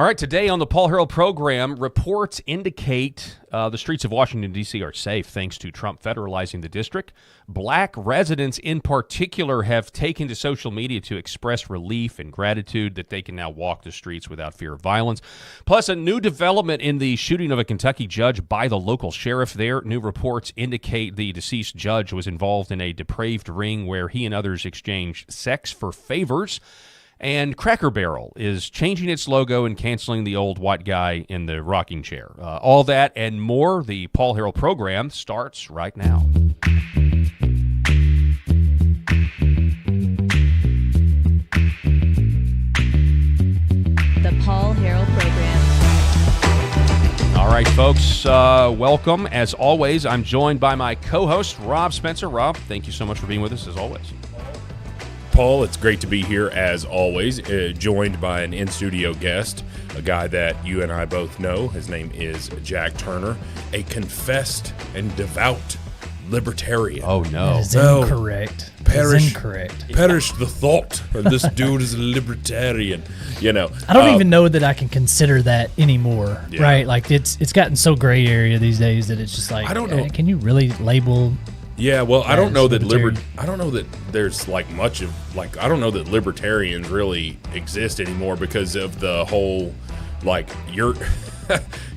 All right, today on the Paul Harrell program, reports indicate the streets of Washington, D.C. are safe thanks to Trump federalizing the district. Black residents in particular have taken to social media to express relief and gratitude that they can now walk the streets without fear of violence. Plus, a new development in the shooting of a Kentucky judge by the local sheriff there. New reports indicate the deceased judge was involved in a depraved ring where he and others exchanged sex for favors. And Cracker Barrel is changing its logo and canceling the old white guy in the rocking chair. All that and more, the Paul Harrell program starts right now. The Paul Harrell program. All right, folks, welcome. As always, I'm joined by my co-host, Rob Spencer. Rob, thank you so much for being with us, as always. Paul, it's great to be here as always, joined by an in-studio guest, a guy that you and I both know. His name is Jack Turner, a confessed and devout libertarian. Oh, no. That is incorrect. Perish the thought. This dude is a libertarian. You know, I don't even know that I can consider that anymore, Yeah. right? Like it's gotten so gray area these days that it's just like, I don't know. Can you really label? Yeah, well, I don't know that libertarian. I don't know that there's like much of like I don't know that libertarians really exist anymore because of the whole like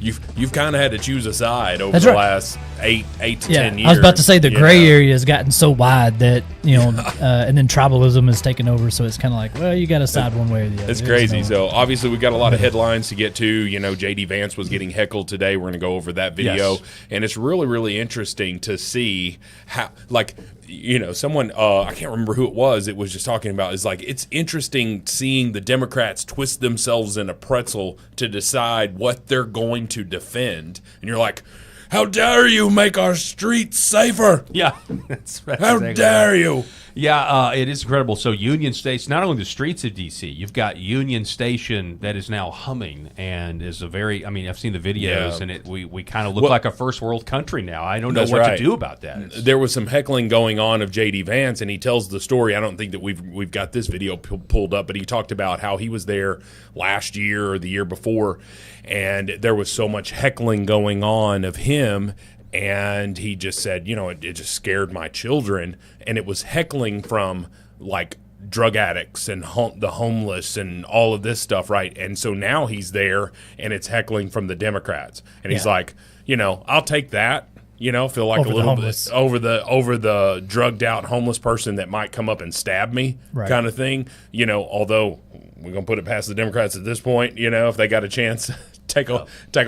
you've kind of had to choose a side over That's the right. last 8 to 10 years. I was about to say the you gray know? area has gotten so wide that and then tribalism has taken over, so it's kind of like, well, you got to side one way or the other. It's There's crazy. no- So obviously we got a lot of headlines to get to. You know, JD Vance was getting heckled today. We're going to go over that video, Yes. and it's really, really interesting to see how, like, you know, someone I can't remember who it was. It was just talking about is like it's interesting seeing the Democrats twist themselves in a pretzel to decide what they're going to defend, and you're like, how dare you make our streets safer? Yeah, that's How exactly dare right. you? Yeah, it is incredible. So Union Station, not only the streets of D.C., you've got Union Station that is now humming and is a very, I mean, I've seen the videos, Yeah. and we kind of look like a first world country now. I don't know That's what right. to do about that. It's- There was some heckling going on of JD Vance, and he tells the story. I don't think that we've got this video pulled up, but he talked about how he was there last year or the year before, and there was so much heckling going on of him. And he just said, you know, it just scared my children. And it was heckling from like drug addicts and the homeless and all of this stuff, right? And so now he's there and it's heckling from the Democrats. And he's Yeah. like, you know, I'll take that. You know, feel like Over a the little homeless. bit over the drugged out homeless person that might come up and stab me, Right. kind of thing. You know, although we're gonna put it past the Democrats at this point. You know, if they got a chance, take a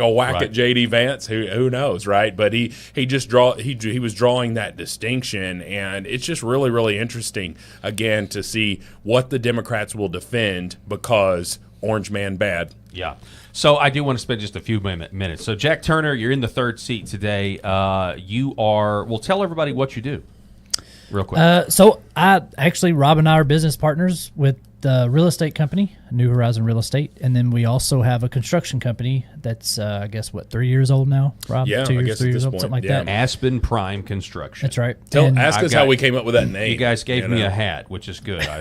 whack Right. at JD Vance. Who knows, right? But he was drawing that distinction, and it's just really, really interesting again to see what the Democrats will defend because Orange Man bad. Yeah. So I do want to spend just a few minutes. So Jack Turner, you're in the third seat today. Well, tell everybody what you do real quick. So Rob and I are business partners with the real estate company, New Horizon Real Estate, and then we also have a construction company that's, I guess, 3 years old now, Rob? Yeah, 2 I years, guess 3 at years this old, point, something like yeah. that. Aspen Prime Construction. That's right. Ask I've us how got- we came up with that name. You guys gave you me know? a hat, which is good. I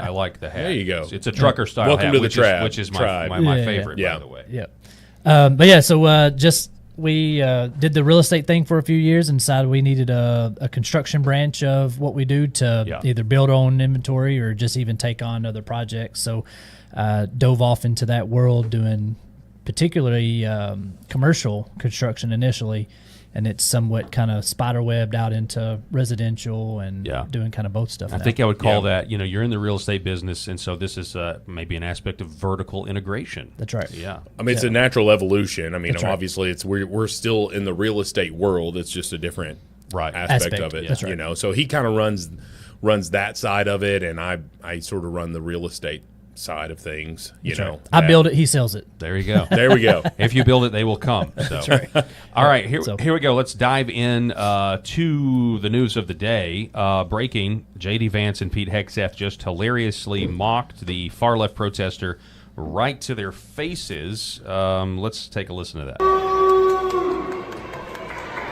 like the hat. There you go. It's a trucker style Welcome hat, to the which tribe. is my Tribe. Yeah. favorite, Yeah. by the way. Yeah. But yeah, so we did the real estate thing for a few years and decided we needed a construction branch of what we do to either build our own inventory or just even take on other projects. So dove off into that world doing particularly commercial construction initially. And it's somewhat kind of spiderwebbed out into residential and doing kind of both stuff. I think I would call that, you're in the real estate business, and so this is maybe an aspect of vertical integration. That's right. Yeah. I mean, it's a natural evolution. I mean, That's right. obviously, we're still in the real estate world. It's just a different aspect of it. That's right. You know, so he kind of runs that side of it, and I sort of run the real estate side of things. You know, I build it, he sells it. There you go. There we go. If you build it, they will come. So. That's right. All right, here we go. Let's dive in to the news of the day. Breaking, J.D. Vance and Pete Hegseth just hilariously mocked the far-left protester right to their faces. Let's take a listen to that. I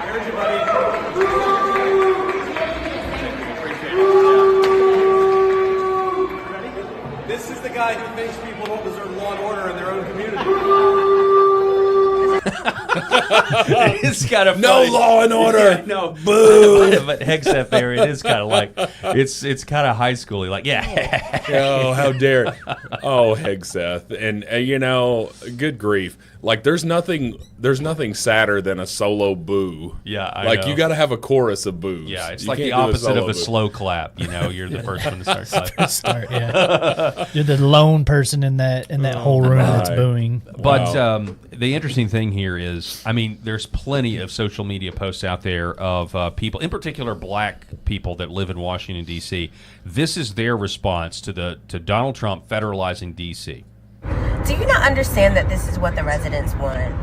heard you, buddy. This is the guy who thinks people don't deserve law and order in their own community. It's kind of No law and order. Yeah, no, Boo. but Hegseth there, it is kind of like it's kind of high schooly. Like, yeah. Oh, how dare! Oh, Hegseth, and good grief! Like, there's nothing sadder than a solo boo. Yeah, I like know. you got to have a chorus of boos. Yeah, it's You like can't the do opposite of solo a boo. slow clap. You're the first one to start clapping. You're the lone person in that whole room that's my. booing. But the interesting thing here is, I mean, there's plenty of social media posts out there of people, in particular black people that live in Washington, D.C. This is their response to Donald Trump federalizing D.C. Do you not understand that this is what the residents want?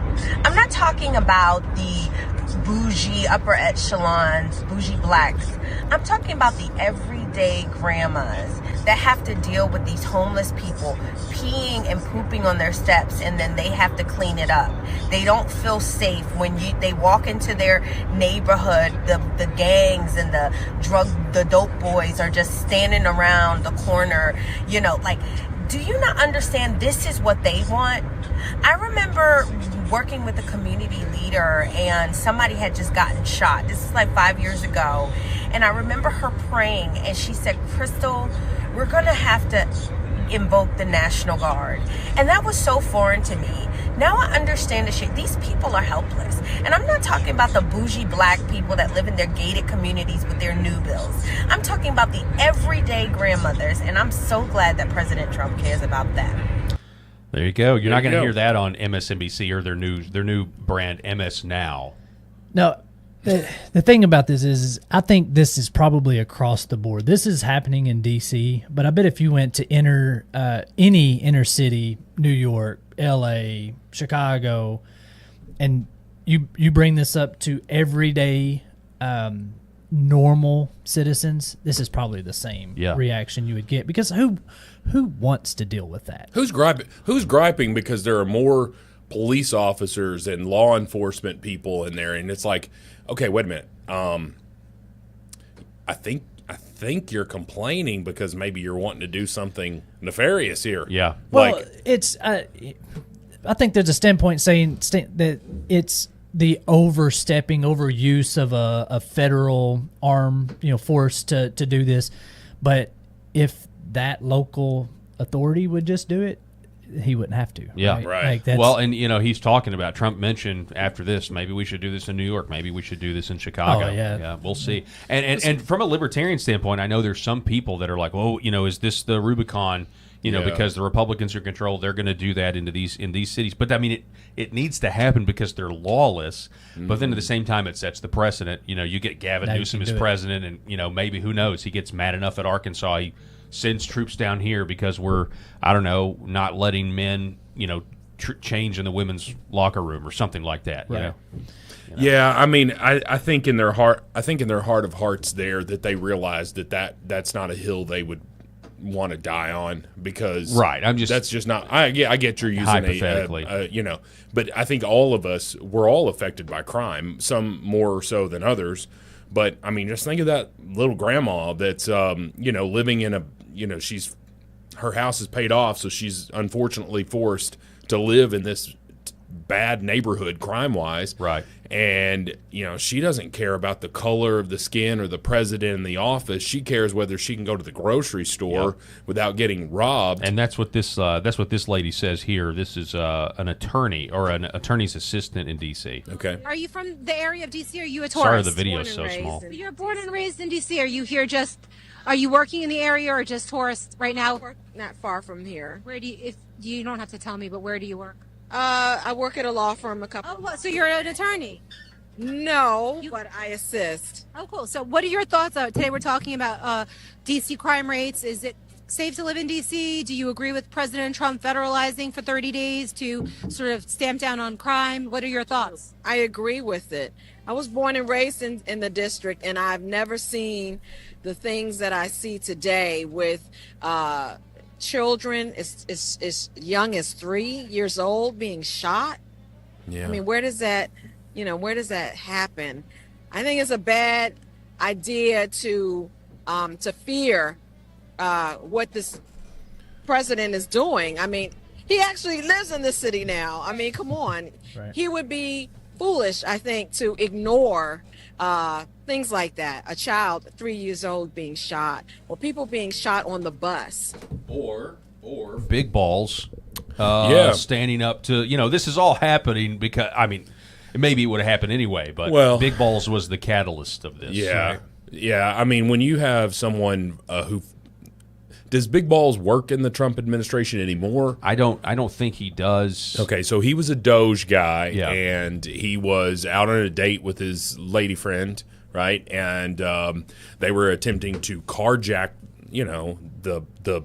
I'm not talking about the bougie upper echelons, bougie blacks. I'm talking about the everyday grandmas that have to deal with these homeless people peeing and pooping on their steps, and then they have to clean it up. They don't feel safe when they walk into their neighborhood. The gangs and the dope boys are just standing around the corner, do you not understand this is what they want? I remember working with a community leader and somebody had just gotten shot. This is like 5 years ago. And I remember her praying and she said, Crystal, we're going to have to invoke the National Guard. And that was so foreign to me. Now I understand the shit. These people are helpless. And I'm not talking about the bougie black people that live in their gated communities with their new bills. I'm talking about the everyday grandmothers. And I'm so glad that President Trump cares about them. There you go. You're not going to go. hear that on MSNBC or their new brand MS Now. No, the thing about this is I think this is probably across the board. This is happening in D.C., but I bet if you went to any inner city, New York, L.A., Chicago, and you bring this up to everyday normal citizens, this is probably the same reaction you would get, because who wants to deal with that? Who's griping because there are more police officers and law enforcement people in there, and it's like, okay, wait a minute. I think you're complaining because maybe you're wanting to do something nefarious here. Yeah. Well, it's I think there's a standpoint saying that it's the overuse of a federal arm, force to do this. But if that local authority would just do it, he wouldn't have to. Yeah, right. Like that's, Well, and he's talking about, Trump mentioned after this, maybe we should do this in New York, maybe we should do this in Chicago. Oh, yeah. We'll see. And from a libertarian standpoint, I know there's some people that are like, well, is this the Rubicon? Because the Republicans are controlled, they're going to do that in these cities. But I mean, it needs to happen because they're lawless. Mm-hmm. But then at the same time, it sets the precedent. You get Gavin Newsom as president, and maybe, who knows, he gets mad enough at Arkansas, he sends troops down here because we're, I don't know, not letting men, change in the women's locker room or something like that. Right. Yeah, I mean, I think in their heart of hearts there that they realize that's not a hill they would want to die on, because that's just not. I get you're using hypothetically, but I think all of us, we're all affected by crime, some more so than others. But I mean, just think of that little grandma that's living in a her house is paid off, so she's unfortunately forced to live in this bad neighborhood crime-wise. Right. And, she doesn't care about the color of the skin or the president in the office. She cares whether she can go to the grocery store without getting robbed. And that's what this lady says here. This is an attorney or an attorney's assistant in D.C. Okay. Are you from the area of D.C. or are you a tourist? Sorry, the video's so small. You're born and raised in D.C. Are you here are you working in the area or just tourist right now? I work not far from here. Where do you, if you don't have to tell me, but where do you work? I work at a law firm So you're an attorney? No, but I assist. Oh, cool. So what are your thoughts? Today we're talking about D.C. crime rates. Is it safe to live in D.C.? Do you agree with President Trump federalizing for 30 days to sort of stamp down on crime? What are your thoughts? I agree with it. I was born and raised in the district, and I've never seen the things that I see today with children as young as 3 years old being shot. Yeah. I mean, where does that happen? I think it's a bad idea to fear what this president is doing. I mean, he actually lives in the city now. I mean, come on. Right. He would be foolish, I think, to ignore things like that. A child 3 years old being shot, or people being shot on the bus, or big balls Yeah. standing up to, this is all happening because, maybe it would have happened anyway, but Big Balls was the catalyst of this. Yeah. Right? Yeah. I mean, when you have someone who does Big Balls work in the Trump administration anymore? I don't think he does. Okay, so he was a Doge guy, Yeah. and he was out on a date with his lady friend, right? And they were attempting to carjack, the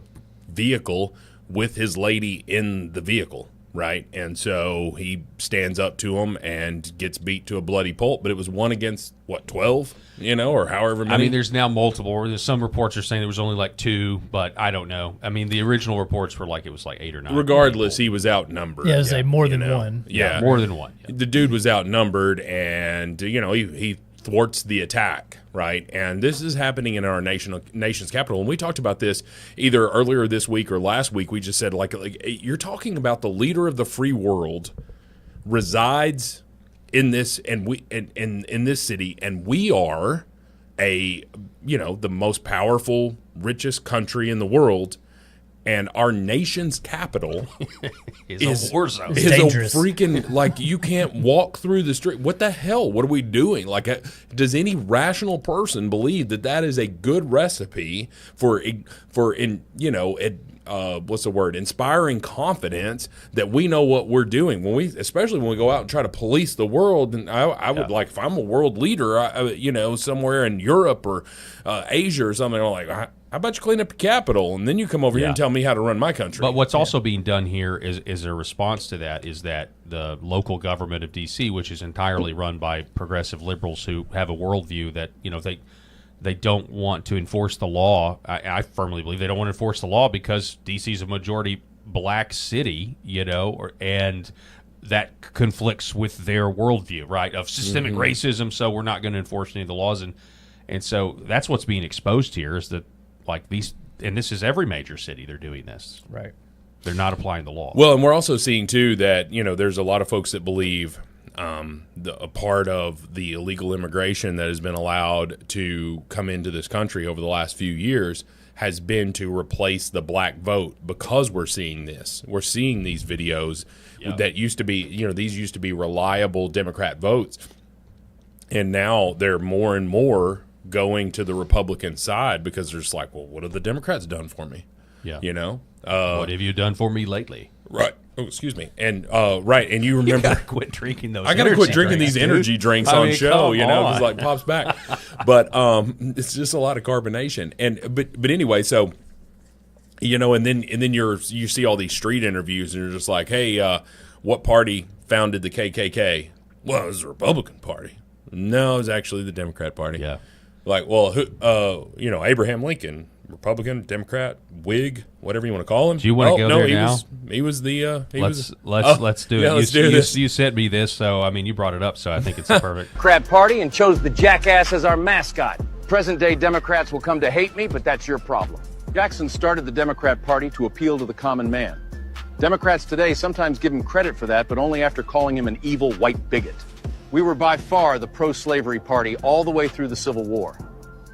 vehicle with his lady in the vehicle, right? And so he stands up to him and gets beat to a bloody pulp. But it was 1 against 12, or however many. There's now multiple. There's some reports are saying there was only like 2, but I don't know. The original reports were like it was like 8 or 9. Regardless, he was outnumbered. Yeah, it was more than one. Yeah, more than one. Yeah. The dude was outnumbered, and he thwarts the attack, right? And this is happening in our nation's capital. And we talked about this either earlier this week or last week. We just said, like you're talking about the leader of the free world resides in this, and in this city, and we are the most powerful, richest country in the world. And our nation's capital is a war zone. Is dangerous. a freaking, you can't walk through the street. What the hell? What are we doing? Does any rational person believe that is a good recipe for inspiring confidence that we know what we're doing especially when we go out and try to police the world? And I would if I'm a world leader, somewhere in Europe or Asia or something, I'm like, how about you clean up your capital, and then you come over here and tell me how to run my country? But what's also being done here is a response to that is that the local government of D.C., which is entirely run by progressive liberals who have a worldview that they don't want to enforce the law. I firmly believe they don't want to enforce the law because D.C. is a majority black city, and that conflicts with their worldview, right, of systemic racism. So we're not going to enforce any of the laws, and so that's what's being exposed here is that. And this is every major city. They're doing this. Right. They're not applying the law. Well, and we're also seeing, too, that, there's a lot of folks that believe a part of the illegal immigration that has been allowed to come into this country over the last few years has been to replace the black vote because we're seeing this. We're seeing these videos that used to be, these used to be reliable Democrat votes. And now they're more and more going to the Republican side because they're just like, well, what have the Democrats done for me? Yeah. What have you done for me lately? Right. Oh, excuse me. And right. And you remember, You gotta quit drinking those. I got to quit drinking these energy drinks on show. Just like pops back. But it's just a lot of carbonation. But anyway, so and then you see all these street interviews, and you're just like, hey, what party founded the KKK? Well, it was the Republican Party. No, it was actually the Democrat Party. Yeah. Like, well, Abraham Lincoln, Republican, Democrat, Whig, whatever you want to call him. Do you want to go there now? He was the. Let's do it. Let's do this. You sent me this, so you brought it up, so I think it's perfect. Democrat Party and chose the jackass as our mascot. Present-day Democrats will come to hate me, but that's your problem. Jackson started the Democrat Party to appeal to the common man. Democrats today sometimes give him credit for that, but only after calling him an evil white bigot. We were by far the pro-slavery party all the way through the Civil War.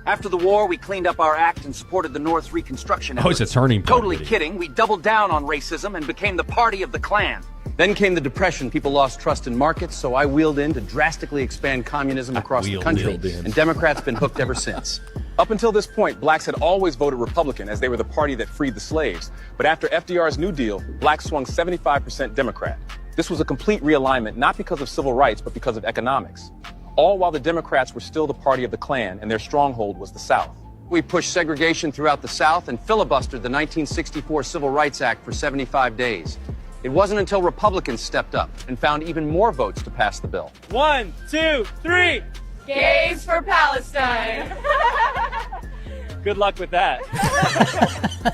After the war, we cleaned up our act and supported the North's Reconstruction efforts. It's a turning point. Totally kidding. We doubled down on racism and became the party of the Klan. Then came the Depression. People lost trust in markets, so I wheeled in to drastically expand communism across the country, and Democrats been hooked ever since. Up until this point, blacks had always voted Republican as they were the party that freed the slaves. But after FDR's New Deal, blacks swung 75% Democrat. This was a complete realignment, not because of civil rights, but because of economics. All while the Democrats were still the party of the Klan, and their stronghold was the South. We pushed segregation throughout the South and filibustered the 1964 Civil Rights Act for 75 days. It wasn't until Republicans stepped up and found even more votes to pass the bill. 1, 2, 3. Gays for Palestine. Good luck with that.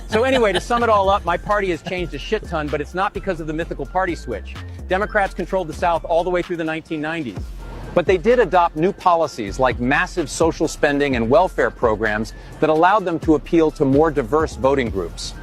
So anyway, to sum it all up, my party has changed a shit ton, but it's not because of the mythical party switch. Democrats controlled the South all the way through the 1990s. But they did adopt new policies like massive social spending and welfare programs that allowed them to appeal to more diverse voting groups.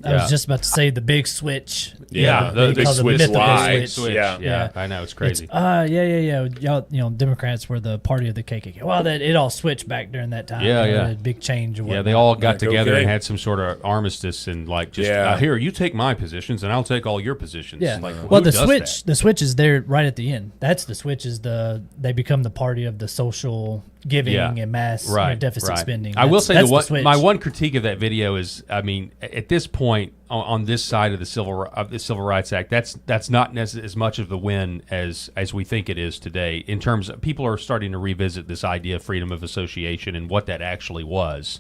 I was just about to say the big switch. Yeah, the big switch lie. Switch. Yeah. Yeah, I know, it's crazy. Y'all, Democrats were the party of the KKK. Well, it all switched back during that time. Yeah. A big change. Yeah, they all got together and had some sort of armistice and like just here, you take my positions and I'll take all your positions. Yeah. Like, well, who the does switch, that? the switch is there right at the end. That's the switch. Is they become the party of the social giving and mass deficit spending. I will say the my one critique of that video is, I mean, at this point on this side of the Civil Rights Act, that's not as much of the win as we think it is today. In terms of people are starting to revisit this idea of freedom of association and what that actually was.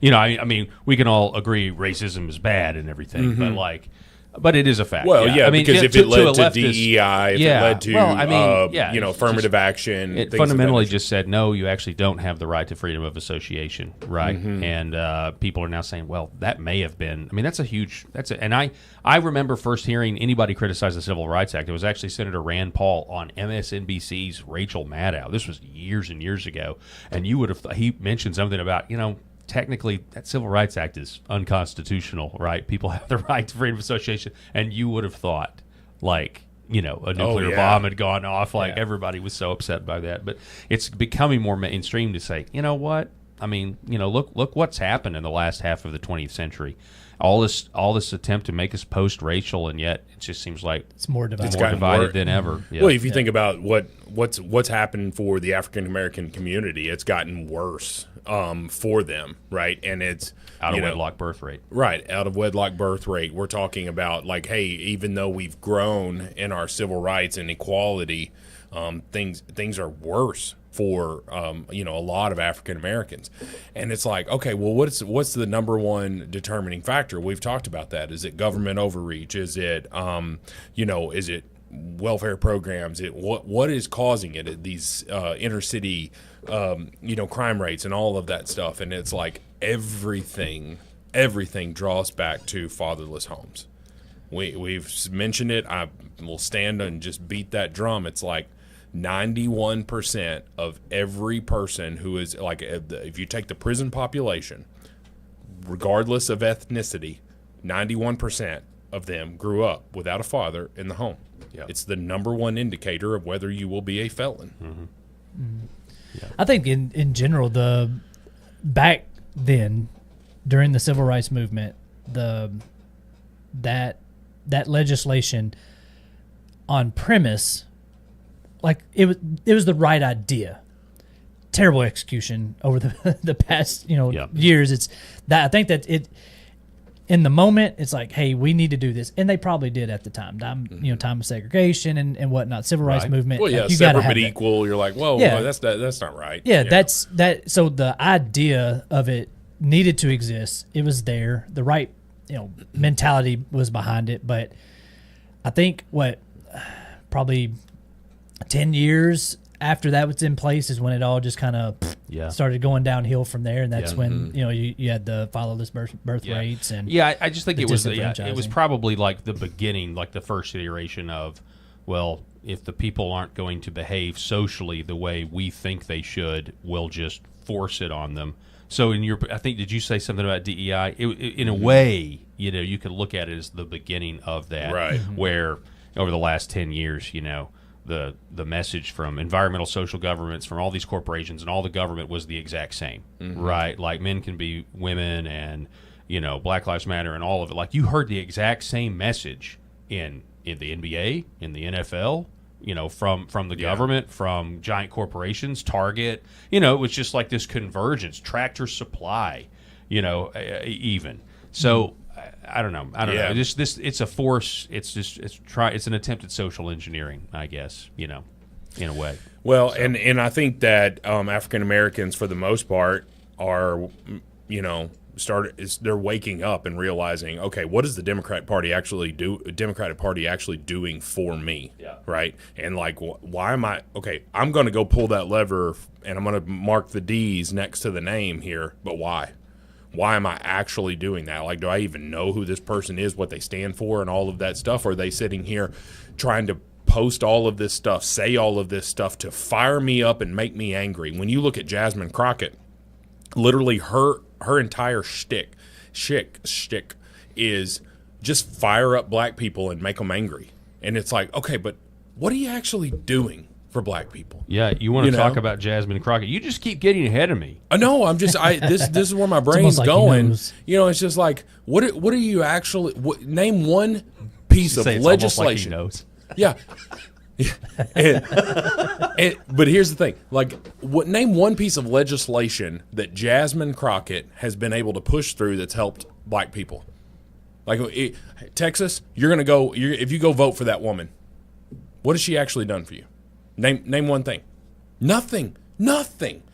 I mean, we can all agree racism is bad and everything, but it is a fact. Well, I mean, because if it led to leftist, DEI, if it led to affirmative action, it fundamentally just said no. You actually don't have the right to freedom of association, right? And people are now saying, well, that may have been. I mean, and I remember first hearing anybody criticize the Civil Rights Act. It was actually Senator Rand Paul on MSNBC's Rachel Maddow. This was years and years ago, and he mentioned something about technically, that Civil Rights Act is unconstitutional, right? People have the right to freedom of association, and you would have thought, like, a nuclear bomb had gone off. Like, everybody was so upset by that. But it's becoming more mainstream to say, you know what? I mean, look what's happened in the last half of the 20th century. All this attempt to make us post-racial, and yet it just seems like it's more divided, than ever. Yeah. Well, if you think about what's happened for the African American community, it's gotten worse for them, right? And it's out of wedlock birth rate. Right, out of wedlock birth rate. We're talking about like, hey, even though we've grown in our civil rights and equality, things are worse for a lot of African Americans. And it's like, okay, well, what's the number one determining factor? We've talked about that. Is it government overreach? Is it is it welfare programs? What is causing it? These inner city crime rates and all of that stuff. And it's like everything draws back to fatherless homes. We've mentioned it. I will stand and just beat that drum. It's like 91% of every person who is, like, if you take the prison population, regardless of ethnicity, 91% of them grew up without a father in the home. Yep. It's the number one indicator of whether you will be a felon. Yeah. I think in general, back then during the civil rights movement, that legislation on premise, like it was the right idea. Terrible execution over the past years. It's that I think that it in the moment it's like, hey, we need to do this, and they probably did at the time. Time of segregation and whatnot, civil rights movement. Well, yeah, like, you separate but equal. You're like, whoa, that's not right. Yeah, that's that. So the idea of it needed to exist. It was there. The right mentality was behind it, but I think probably 10 years after that was in place is when it all just kind of started going downhill from there, and that's when you had the fatherless birth rates and I just think it was probably like the beginning, like the first iteration of, well, if the people aren't going to behave socially the way we think they should, we'll just force it on them. So I think, did you say something about DEI? In a way, you could look at it as the beginning of that, right? Where over the last 10 years, the message from environmental social governments, from all these corporations and all the government was the exact same, right? Like men can be women, and Black Lives Matter and all of it. Like you heard the exact same message in the NBA, in the NFL, from the government, from giant corporations, Target. It was just like this convergence, Tractor Supply, even. So I don't know. It's a force. It's an attempt at social engineering, I guess, in a way. Well, so. and I think that African Americans, for the most part, are, they're waking up and realizing, okay, what is the Democratic Party actually doing for me? Yeah. Right. And like, why am I'm going to go pull that lever and I'm going to mark the D's next to the name here. But why? Why am I actually doing that? Like, do I even know who this person is, what they stand for, and all of that stuff? Or are they sitting here trying to post all of this stuff, say all of this stuff to fire me up and make me angry? When you look at Jasmine Crockett, literally her entire shtick is just fire up black people and make them angry. And it's like, okay, but what are you actually doing for black people? Yeah, you want to talk about Jasmine Crockett. You just keep getting ahead of me. No, I'm just this is where my brain's like going. It's just like what are you actually name one piece of legislation. Like yeah. But here's the thing. Like name one piece of legislation that Jasmine Crockett has been able to push through that's helped black people. Like Texas, you're going to go if you go vote for that woman. What has she actually done for you? Name one thing. Nothing.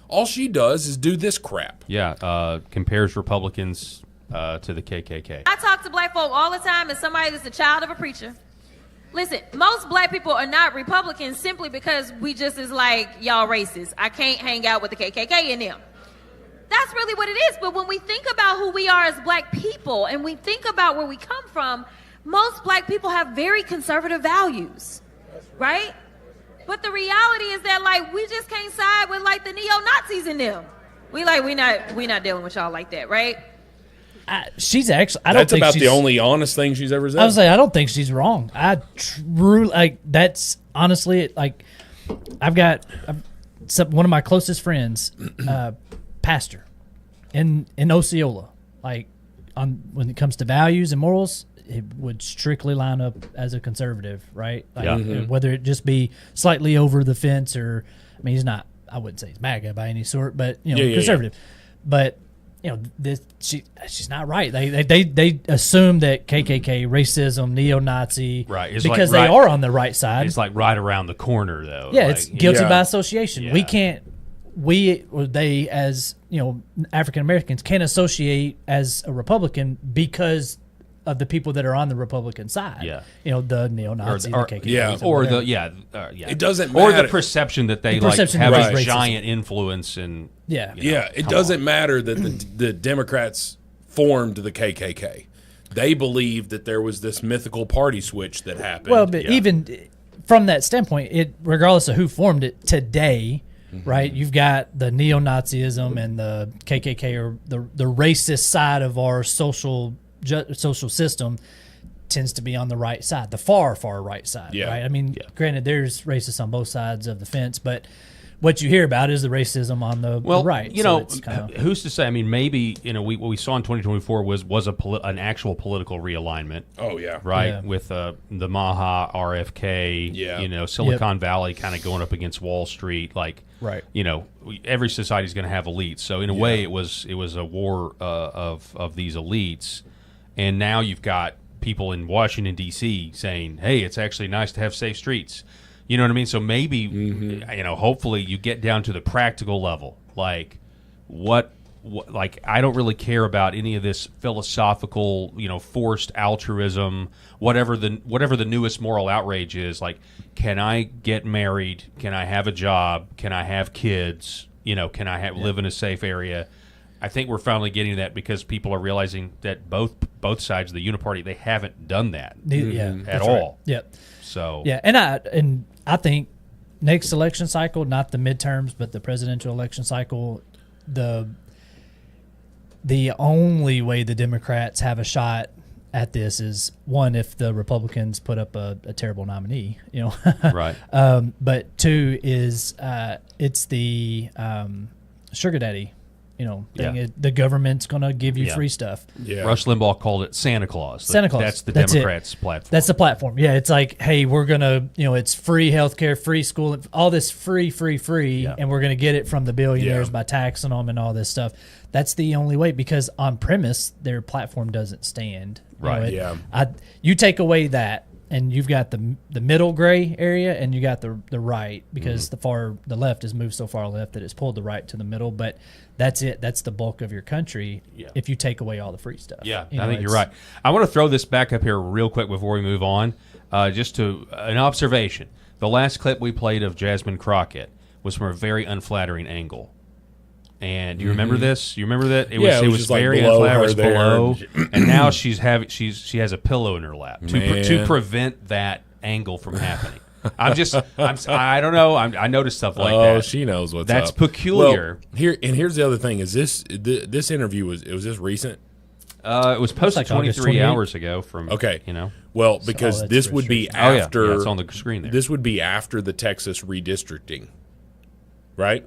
All she does is do this crap. Yeah, compares Republicans to the KKK. I talk to black folk all the time as somebody that's a child of a preacher. Listen, most black people are not Republicans simply because we just is like, y'all racist. I can't hang out with the KKK in them. That's really what it is. But when we think about who we are as black people and we think about where we come from, most black people have very conservative values, right? But the reality is that, like, we just can't side with, like, the neo-Nazis in them. We not dealing with y'all like that, right? She's actually. I don't That's think about she's, the only honest thing she's ever said. I was like, I don't think she's wrong. I truly like. That's honestly like. I've got one of my closest friends, pastor, in Osceola. Like, when it comes to values and morals, it would strictly line up as a conservative, right? Like, whether it just be slightly over the fence or, I mean, he's not. I wouldn't say he's MAGA by any sort, but conservative. But she's not right. They assume that KKK, racism, neo-Nazi, right, because they are on the right side. It's like right around the corner, though. Yeah, it's guilty by association. Yeah. We can't. They as African Americans can't associate as a Republican because of the people that are on the Republican side. Yeah, the neo-Nazi, the KKK, It doesn't matter. Or the perception that they have a giant influence in. It doesn't matter that the Democrats formed the KKK. They believed that there was this mythical party switch that happened. Well, but even from that standpoint, regardless of who formed it today, right? You've got the neo-Nazism and the KKK, or the racist side of our social system tends to be on the right side, the far right side, right? I mean, granted, there's racists on both sides of the fence, but what you hear about is the racism on the right. Who's to say? I mean, maybe what we saw in 2024 was an actual political realignment. Oh yeah, right, with the Maha, RFK, Silicon Valley kind of going up against Wall Street, like right. Every society is going to have elites. So in a way, it was a war of these elites, and now you've got people in Washington D.C. saying, "Hey, it's actually nice to have safe streets." You know what I mean? So maybe, hopefully you get down to the practical level. Like, what I don't really care about any of this philosophical, forced altruism, whatever the newest moral outrage is. Like, can I get married? Can I have a job? Can I have kids? Can I live in a safe area? I think we're finally getting that because people are realizing that both sides of the uniparty, they haven't done that at all. Right. Yeah. So and I think next election cycle, not the midterms, but the presidential election cycle, the only way the Democrats have a shot at this is, one, if the Republicans put up a terrible nominee, right. But two is it's the sugar daddy. Thing. The government's going to give you free stuff. Yeah. Rush Limbaugh called it Santa Claus. Santa Claus. That's the Democrats' platform. That's the platform. Yeah, it's like, hey, we're going to, it's free healthcare, free school, all this free, and we're going to get it from the billionaires by taxing them and all this stuff. That's the only way, because on premise, their platform doesn't stand. Right. You take away that, and you've got the middle gray area, and you got the right, because the left has moved so far left that it's pulled the right to the middle. But that's it. That's the bulk of your country. If you take away all the free stuff. Yeah, I think you're right. I want to throw this back up here real quick before we move on. Just to an observation. The last clip we played of Jasmine Crockett was from a very unflattering angle. And do you remember this? You remember that? It was very unflattering. It was below, and now she has a pillow in her lap to prevent that angle from happening. I don't know. I noticed stuff like that. Oh, she knows what's That's up. peculiar. Well, here's the other thing: is this interview was this recent? It was posted like August 23 28th. hours ago from, Well, because that's this would be registration. after. Yeah, it's on the screen there. This would be after the Texas redistricting, right?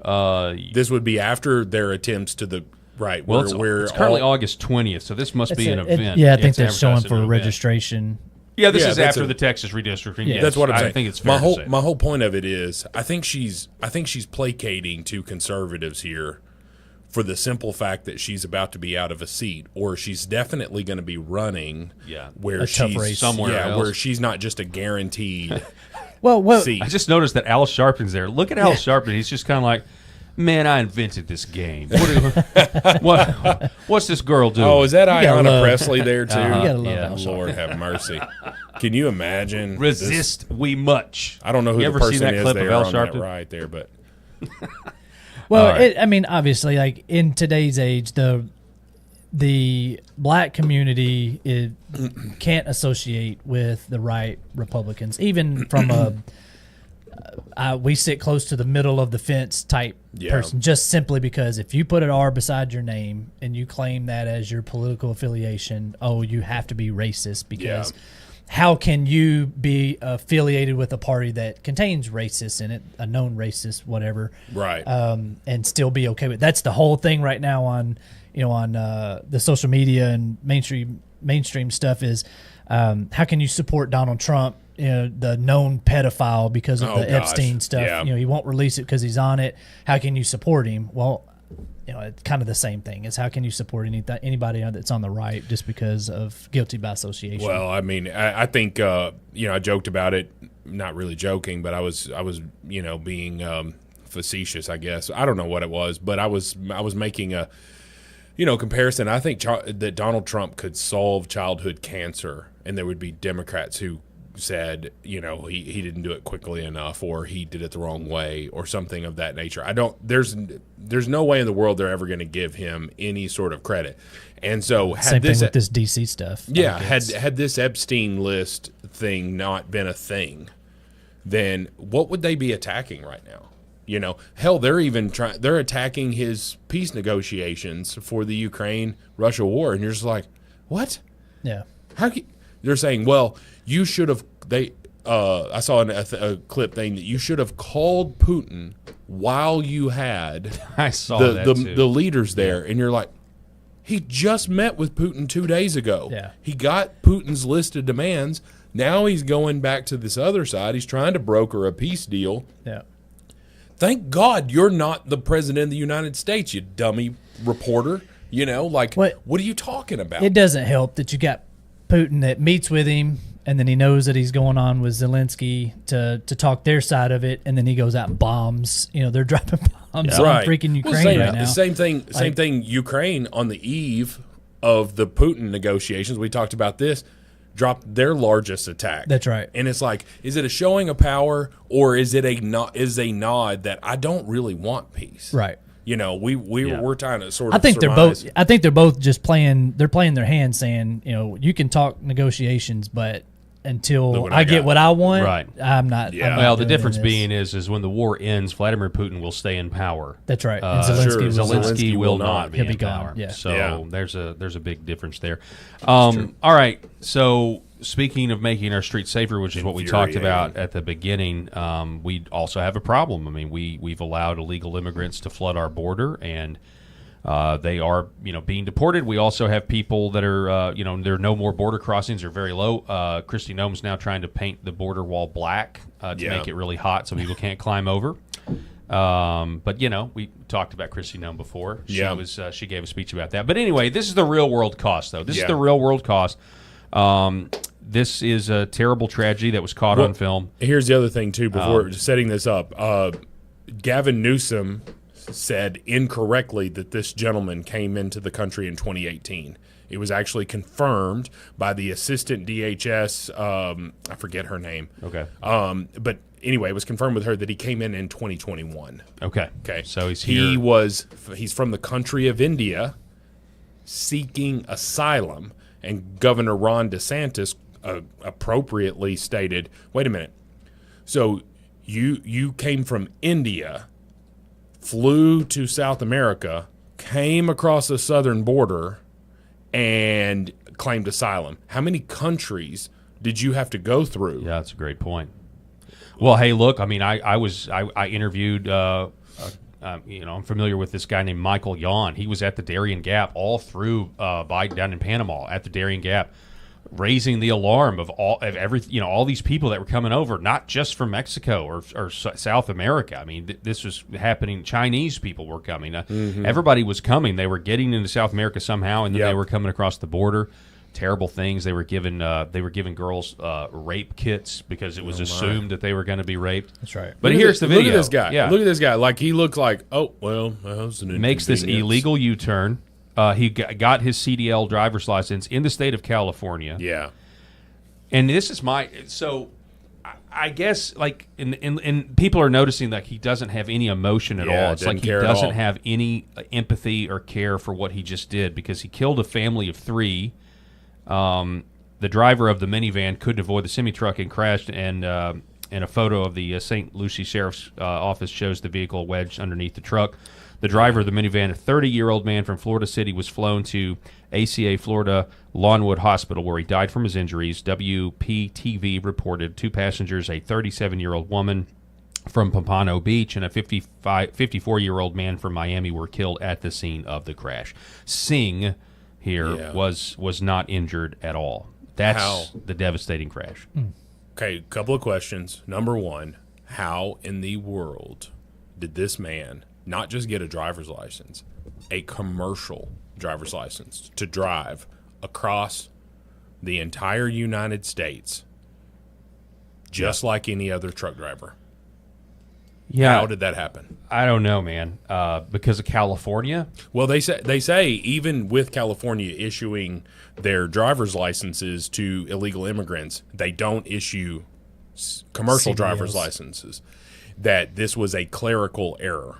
This would be after their attempts to the right. Well, where it's currently August 20th, so this must be an event. Yeah, I think It's that's showing advertised in for an event. registration. Yeah, this is that's after the Texas redistricting. Yeah. Yes, That's what I'm saying. I think it's fair to say. my whole point of it is I think she's placating to conservatives here for the simple fact that she's about to be out of a seat, or she's definitely going to be running. Where A tough she's race. Somewhere else. where she's not just a guaranteed Well, seat. I just noticed that Al Sharpton's there. Look at Al Sharpton. He's just kind of like, man, I invented this game. What's this girl doing? Oh, is that gotta Ayanna love- Presley there too? You gotta love Yeah. Al Sharpton. Lord have mercy. Can you imagine? Resist we much. I don't know who You the ever see person that is clip of there Al on that Sharpton? right there, but Well, All right. I mean, obviously, like in today's age, the black community can't associate with the right Republicans, even from we sit close to the middle of the fence type person, just simply because if you put an R beside your name and you claim that as your political affiliation, you have to be racist because. How can you be affiliated with a party that contains racists in it, a known racist, whatever, right? And still be okay with? That's the whole thing right now on the social media and mainstream stuff is how can you support Donald Trump, the known pedophile because of the Epstein stuff? Yeah. He won't release it because he's on it. How can you support him? Well, it's kind of the same thing. Is how can you support anybody that's on the right just because of guilty by association? Well, I mean, I think I joked about it, not really joking, but I was being facetious, I guess. I don't know what it was, but I was making a comparison. I think that Donald Trump could solve childhood cancer, and there would be Democrats who said, he didn't do it quickly enough, or he did it the wrong way, or something of that nature. There's no way in the world they're ever going to give him any sort of credit. And so same thing with this DC stuff. Yeah, had this Epstein list thing not been a thing, then what would they be attacking right now? Hell, they're attacking his peace negotiations for the Ukraine-Russia war, and you're just like, what? Yeah. They're saying, well, you should have. I saw a clip thing that you should have called Putin while you had I saw that too. the leaders there, and you're like, he just met with Putin 2 days ago. Yeah. He got Putin's list of demands. Now he's going back to this other side. He's trying to broker a peace deal. Yeah. Thank God you're not the president of the United States, you dummy reporter. What are you talking about? It doesn't help that you got Putin that meets with him, and then he knows that he's going on with Zelensky to talk their side of it, and then he goes out and bombs. They're dropping bombs on freaking Ukraine right now. Same thing. Ukraine on the eve of the Putin negotiations, we talked about this, dropped their largest attack. That's right. And it's like, is it a showing of power, or is it a nod that I don't really want peace? Right. We're trying to sort of. I think surmise. they're both just playing. They're playing their hand, saying, you can talk negotiations, but until I get what I want, right. I'm not. Yeah. I'm not Well, the doing difference this. being is when the war ends, Vladimir Putin will stay in power. That's right. And Zelensky, Zelensky will not He'll be be in gone. power. Yeah. So there's a big difference there. All right. So speaking of making our streets safer, which is what we talked about at the beginning, we also have a problem. I mean, we've allowed illegal immigrants to flood our border, and they are, being deported. We also have people that are, there are no more border crossings. They're very low. Kristi Noem's now trying to paint the border wall black to make it really hot so people can't climb over. But we talked about Kristi Noem before. She gave a speech about that. But anyway, this is the real world cost, though. This is the real world cost. This is a terrible tragedy that was caught on film. Here's the other thing too. Before setting this up, Gavin Newsom said incorrectly that this gentleman came into the country in 2018. It was actually confirmed by the assistant DHS. I forget her name. Okay. But anyway, it was confirmed with her that he came in 2021. Okay. So he's here. here. He's from the country of India, seeking asylum, and Governor Ron DeSantis appropriately stated, "Wait a minute. So you came from India, flew to South America, came across the southern border, and claimed asylum. How many countries did you have to go through? Yeah, that's a great point. Well, hey, look, I mean, I interviewed, I'm familiar with this guy named Michael Yon. He was at the Darien Gap all through Biden down in Panama at the Darien Gap, raising the alarm of all these people that were coming over, not just from Mexico or South America. I mean, this was happening. Chinese people were coming. Everybody was coming. They were getting into South America somehow, and then they were coming across the border. Terrible things. They were giving girls rape kits because it was assumed that they were going to be raped. That's right. But here's the video. Look at this guy. Yeah. Look at this guy. Like, he looked like, oh, well, that was an Makes this inconvenience. illegal U-turn. He got his CDL driver's license in the state of California. Yeah. And this is I guess, like, and people are noticing that he doesn't have any emotion at all. It's like he doesn't have any empathy or care for what he just did because he killed a family of 3. The driver of the minivan couldn't avoid the semi-truck and crashed, and a photo of the St. Lucie Sheriff's Office shows the vehicle wedged underneath the truck. The driver of the minivan, a 30-year-old man from Florida City, was flown to ACA Florida Lawnwood Hospital, where he died from his injuries. WPTV reported 2 passengers, a 37-year-old woman from Pompano Beach and a 54-year-old man from Miami, were killed at the scene of the crash. Singh here was not injured at all. That's the devastating crash. Okay, a couple of questions. Number one, how in the world did this man not just get a driver's license, a commercial driver's license to drive across the entire United States just like any other truck driver? Yeah. How did that happen? I don't know, man. Because of California? Well, they say even with California issuing their driver's licenses to illegal immigrants, they don't issue commercial driver's licenses. That this was a clerical error.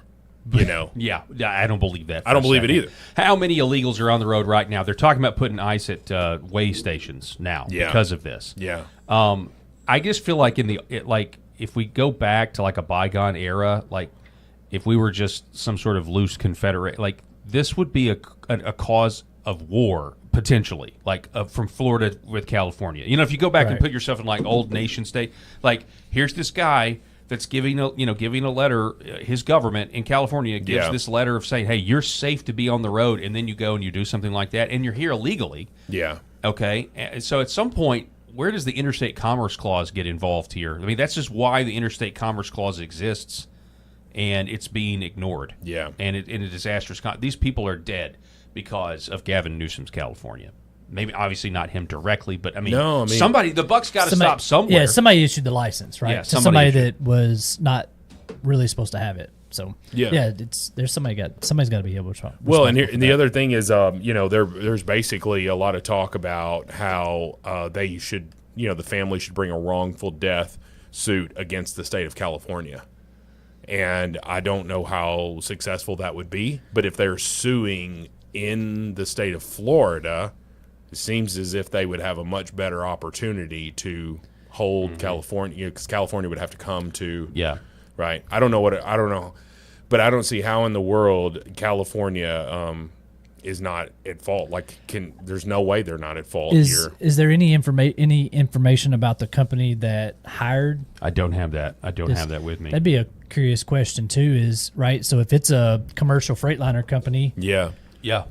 You know? Yeah, I don't believe that. I don't believe it either. How many illegals are on the road right now? They're talking about putting ICE at way stations now because of this. Yeah. I just feel like if we go back to like a bygone era, like if we were just some sort of loose Confederate, like this would be a cause of war potentially, like from Florida with California. You know, if you go back and put yourself in like old nation state, like here's this guy that's giving a letter. His government in California gives this letter of saying, "Hey, you're safe to be on the road," and then you go and you do something like that, and you're here illegally. Yeah. Okay. So at some point, where does the Interstate Commerce Clause get involved here? I mean, that's just why the Interstate Commerce Clause exists, and it's being ignored. Yeah. And in a disastrous these people are dead because of Gavin Newsom's California. Maybe, obviously not him directly, but somebody, the buck's got to stop somewhere. Yeah, somebody issued the license, right? Yeah, to somebody that was not really supposed to have it. So there's somebody's got to be able to. Well, and the other thing is, there's basically a lot of talk about how they should, the family should bring a wrongful death suit against the state of California, and I don't know how successful that would be. But if they're suing in the state of Florida, it seems as if they would have a much better opportunity to hold California, because California would have to come to right. I don't know, but I don't see how in the world California is not at fault. Like, there's no way they're not at fault here. Is there any information about the company that hired? I don't have that. I don't have that with me. That'd be a curious question too. Is right. So if it's a commercial freightliner company, yeah,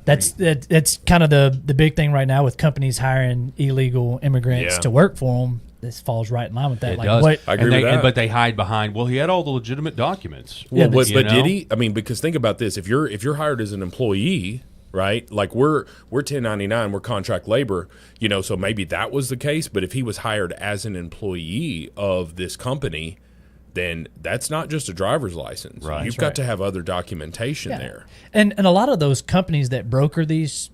that's kind of the big thing right now with companies hiring illegal immigrants to work for them. This falls right in line with that. It does. I agree with that. But they hide behind, well, he had all the legitimate documents. Well, but did he? I mean, because think about this: if you're hired as an employee, right? Like we're 1099, we're contract labor, so maybe that was the case. But if he was hired as an employee of this company, then that's not just a driver's license. Right. You've got to have other documentation there. And a lot of those companies that broker these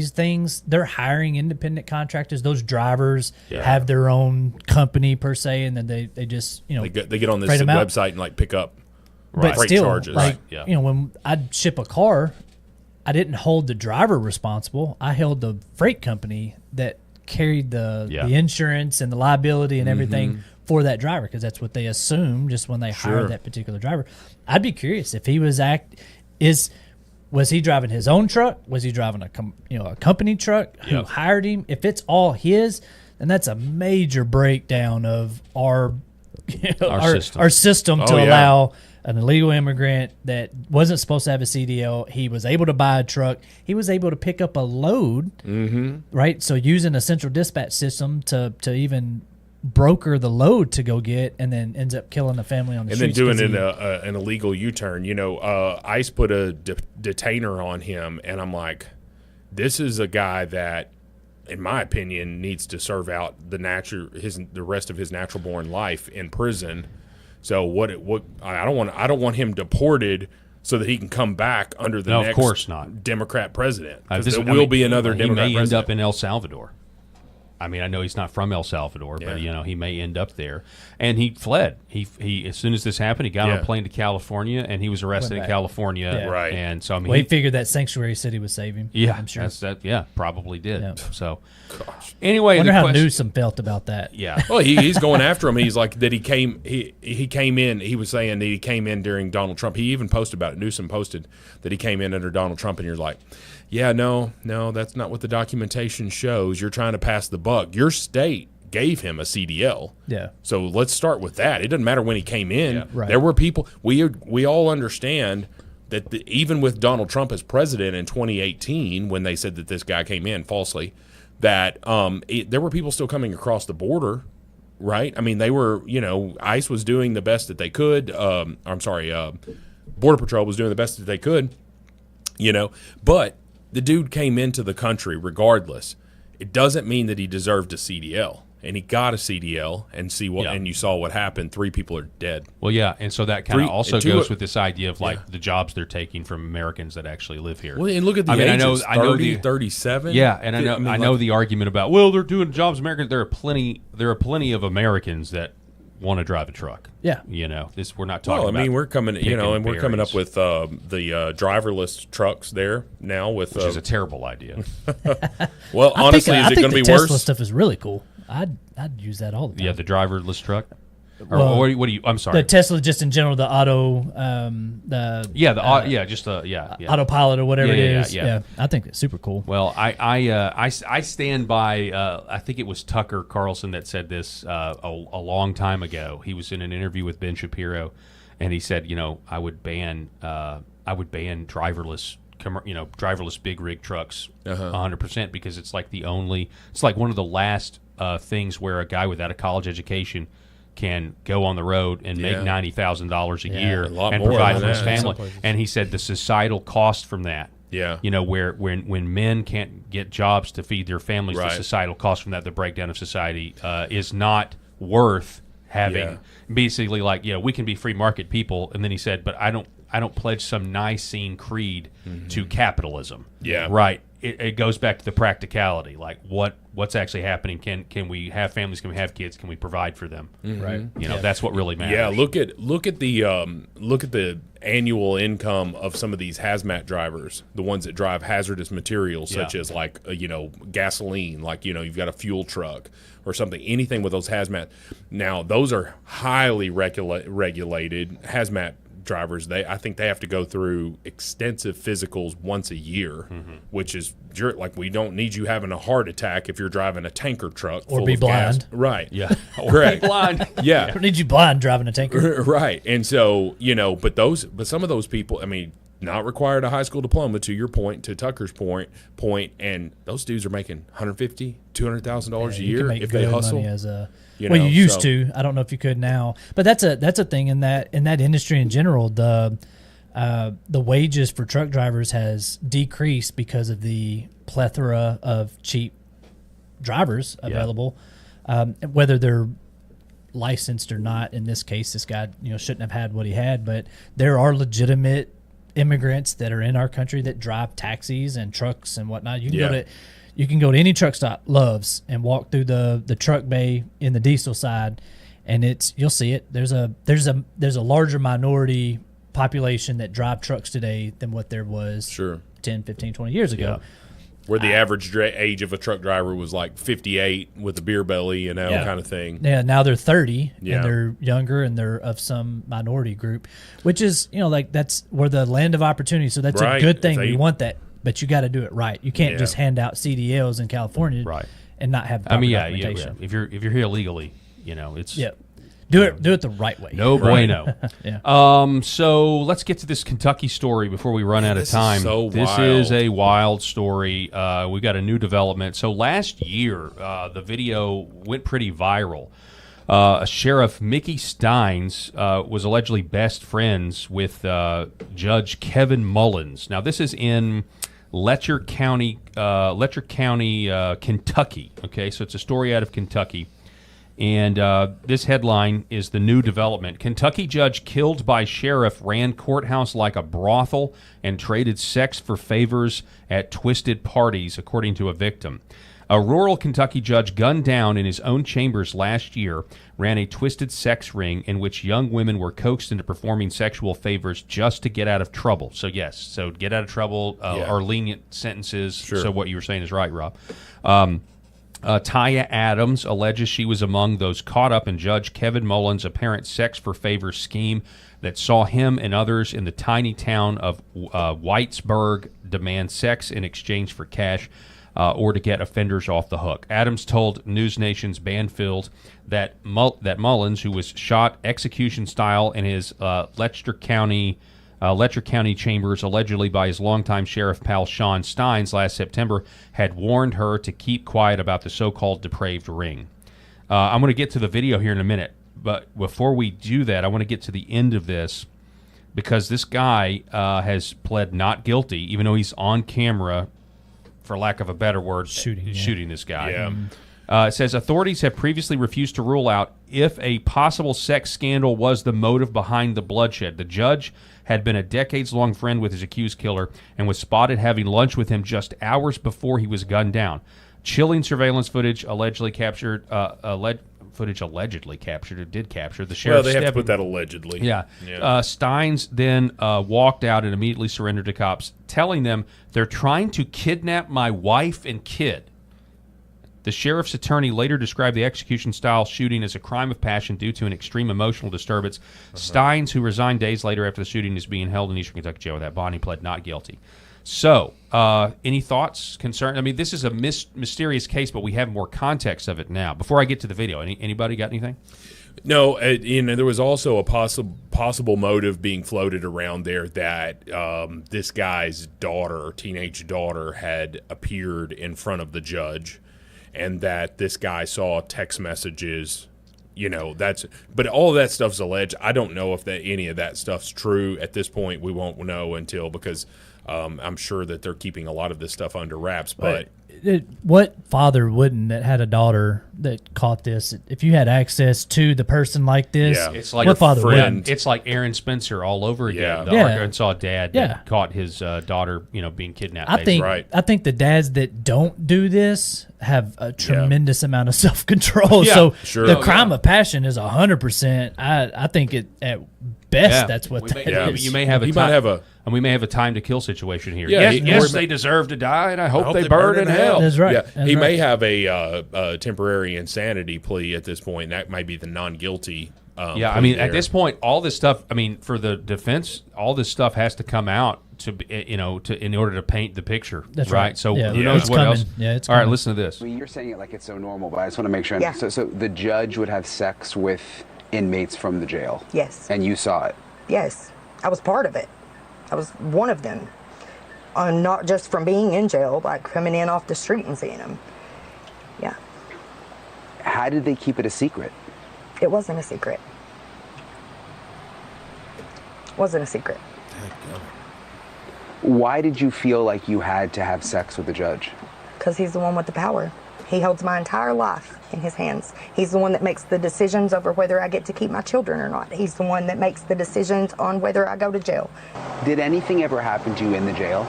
things, they're hiring independent contractors. Those drivers have their own company per se, and then they just they get on this website and like pick up but freight still, charges. Like when I'd ship a car, I didn't hold the driver responsible. I held the freight company that carried the insurance and the liability and everything for that driver, because that's what they assume just when they hired that particular driver. I'd be curious if he was Was he driving his own truck? Was he driving a company truck? Who hired him? If it's all his, then that's a major breakdown of our system to allow an illegal immigrant that wasn't supposed to have a CDL. He was able to buy a truck. He was able to pick up a load, right? So using a central dispatch system to even broker the load to go get, and then ends up killing the family on the streets. And then doing an illegal U-turn. ICE put a detainer on him, and I'm like, this is a guy that, in my opinion, needs to serve out the rest of his natural born life in prison. So I don't want him deported so that he can come back under the next of course not. Democrat president. Because there will be another Democrat president. He may end up in El Salvador. I mean, I know he's not from El Salvador, but he may end up there. And he fled. He as soon as this happened, he got on a plane to California, and he was arrested in California. Yeah. Right. And so he figured that sanctuary city would save him. Yeah, I'm sure. Probably did. Yeah. So, anyway, I wonder how Newsom felt about that. Yeah. Well, he's going after him. He's like that. He came in. He was saying that he came in during Donald Trump. He even posted about it. Newsom posted that he came in under Donald Trump, and you're like, yeah, no, that's not what the documentation shows. You're trying to pass the buck. Your state gave him a CDL. Yeah. So let's start with that. It doesn't matter when he came in. Yeah. Right. There were people. We all understand that even with Donald Trump as president in 2018, when they said that this guy came in falsely, that there were people still coming across the border. Right. I mean, they were. ICE was doing the best that they could. Border Patrol was doing the best that they could. But the dude came into the country regardless. It doesn't mean that he deserved a CDL. And he got a CDL, and you saw what happened. 3 people are dead. Well, yeah, and so that kind of also goes with this idea of the jobs they're taking from Americans that actually live here. Well, and look at the ages, 30, 37. Yeah, and I know the argument about, well, they're doing jobs Americans. There are plenty of Americans that want to drive a truck. Yeah. We're not talking about we're coming, we're coming up with the driverless trucks there now which is a terrible idea. Well, honestly, is it going to be worse? Tesla stuff is really cool. I'd use that all the time. Yeah, the driverless truck. Well, what do you? I'm sorry. The Tesla, just in general, the auto, autopilot or whatever it is. Yeah, I think it's super cool. Well, I stand by. I think it was Tucker Carlson that said this a long time ago. He was in an interview with Ben Shapiro, and he said, I would ban driverless. Driverless big rig trucks 100%, because it's like one of the last things where a guy without a college education can go on the road and make $90,000 a year and provide for his family. And he said the societal cost from that. Yeah. Where when men can't get jobs to feed their families, the societal cost from that, the breakdown of society, is not worth having. Basically, we can be free market people. And then he said, but I don't pledge some Nicene creed to capitalism. Yeah. Right. It goes back to the practicality. Like what's actually happening? Can we have families? Can we have kids? Can we provide for them? Right. That's what really matters. Yeah. Look at the annual income of some of these hazmat drivers, the ones that drive hazardous materials such as gasoline, you've got a fuel truck or something, anything with those hazmat. Now those are highly regulated hazmat drivers. I think they have to go through extensive physicals once a year, which is we don't need you having a heart attack if you're driving a tanker truck or full be of blind. Gas. Right. Yeah. Correct. Be blind. Yeah. I don't need you blind driving a tanker. Right. And so, but some of those people, I mean, not required a high school diploma, to your point, to Tucker's point, and those dudes are making $150,000, $200,000 a year if they hustle. You used to. I don't know if you could now, but that's a thing in that industry in general. The wages for truck drivers has decreased because of the plethora of cheap drivers available, whether they're licensed or not. In this case, this guy shouldn't have had what he had, but there are legitimate immigrants that are in our country that drive taxis and trucks and whatnot. You can go to any truck stop, Love's, and walk through the truck bay in the diesel side, and you'll see it. There's a larger minority population that drive trucks today than what there was 10, 15, 20 years ago. Where the average age of a truck driver was like 58 with a beer belly, kind of thing. Yeah, now they're 30 Yeah. and they're younger and they're of some minority group, which is, that's we're the land of opportunity. So that's a good thing. We want that, but you got to do it right. You can't just hand out CDLs in California and not have proper documentation. If you're here illegally, it's Do it the right way. No bueno. Yeah. So let's get to this Kentucky story before we run out of time. This is a wild story. We got a new development. So last year, the video went pretty viral. Sheriff Mickey Steins was allegedly best friends with Judge Kevin Mullins. Now this is in Letcher County, Kentucky. Okay, so it's a story out of Kentucky. And this headline is the new development. Kentucky judge killed by sheriff ran courthouse like a brothel and traded sex for favors at twisted parties, according to a victim. A rural Kentucky judge gunned down in his own chambers last year ran a twisted sex ring in which young women were coaxed into performing sexual favors just to get out of trouble. So, yes, so get out of trouble or lenient sentences. Sure. So what you were saying is right, Rob. Taya Adams alleges she was among those caught up in Judge Kevin Mullins' apparent sex for favor scheme that saw him and others in the tiny town of Whitesburg demand sex in exchange for cash or to get offenders off the hook. Adams told News Nation's Banfield that Mullins, who was shot execution style in his Letcher County chambers, allegedly by his longtime sheriff pal Sean Steins last September, had warned her to keep quiet about the so-called depraved ring. I'm going to get to the video here in a minute, but before we do that, I want to get to the end of this because this guy has pled not guilty, even though he's on camera, for lack of a better word, shooting this guy. Yeah. It says authorities have previously refused to rule out if a possible sex scandal was the motive behind the bloodshed. The judge had been a decades-long friend with his accused killer and was spotted having lunch with him just hours before he was gunned down. Chilling surveillance footage allegedly captured. Allegedly captured. It did capture the sheriff. Well, they have to put that allegedly. Yeah. Steins then walked out and immediately surrendered to cops, telling them they're trying to kidnap my wife and kid. The sheriff's attorney later described the execution-style shooting as a crime of passion due to an extreme emotional disturbance. Steins, who resigned days later after the shooting, is being held in Eastern Kentucky jail with that bond. He pled not guilty. So, any thoughts, concern? I mean, this is a mysterious case, but we have more context of it now. Before I get to the video, anybody got anything? No, there was also a possible motive being floated around there that this guy's teenage daughter, had appeared in front of the judge, and that this guy saw text messages. But all of that stuff's alleged. I don't know if any of that stuff's true at this point. We won't know because I'm sure that they're keeping a lot of this stuff under wraps. But what father wouldn't that had a daughter that caught this? If you had access to the person like this, it's like what father wouldn't? It's like Aaron Spencer all over again. The Arkansas dad that caught his daughter, being kidnapped. I think the dads that don't do this have a tremendous amount of self-control. So the crime of passion is 100%. I think it at best that's what that is. You may have and we may have a time to kill situation here. Yes, they deserve to die, and I hope they burn in hell. That's right. He may have a temporary insanity plea at this point. That might be the non-guilty. At this point, all this stuff. For the defense, all this stuff has to come out in order to paint the picture. That's right. So who knows what else? Yeah, it's all right. Listen to this. You're saying it like it's so normal, but I just want to make sure. Yeah. So the judge would have sex with inmates from the jail. Yes. And you saw it. Yes, I was part of it. I was one of them. Not just from being in jail, like coming in off the street and seeing them. Yeah. How did they keep it a secret? It wasn't a secret. Wasn't a secret. Why did you feel like you had to have sex with the judge? Because he's the one with the power. He holds my entire life in his hands. He's the one that makes the decisions over whether I get to keep my children or not. He's the one that makes the decisions on whether I go to jail. Did anything ever happen to you in the jail?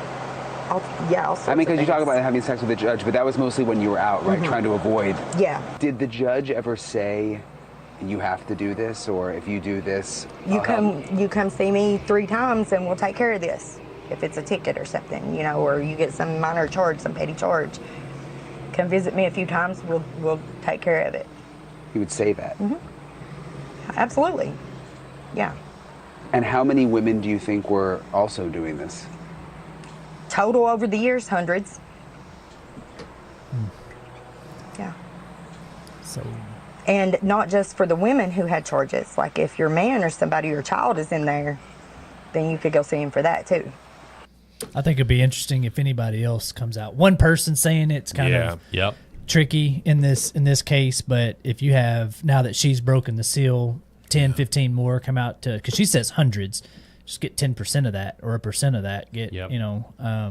Because you talk about having sex with the judge, but that was mostly when you were out, right? Trying to avoid. Yeah. Did the judge ever say, you have to do this, or if you do this, you come see me 3 times and we'll take care of this? if it's a ticket or something, you know, or you get some minor charge, some petty charge. Come visit me a few times. We'll take care of it. He would say that. Absolutely. Yeah. And how many women do you think were also doing this? Total over the years, hundreds. Yeah. So. And not just for the women who had charges. Like if your man or somebody, your child is in there, then you could go see him for that too. I think it'd be interesting if anybody else comes out. One person saying it's kind of tricky in this case, but if you have, now that she's broken the seal, 10, 15 more come out to, because she says hundreds, just get 10% of that or a percent of that. Get you know.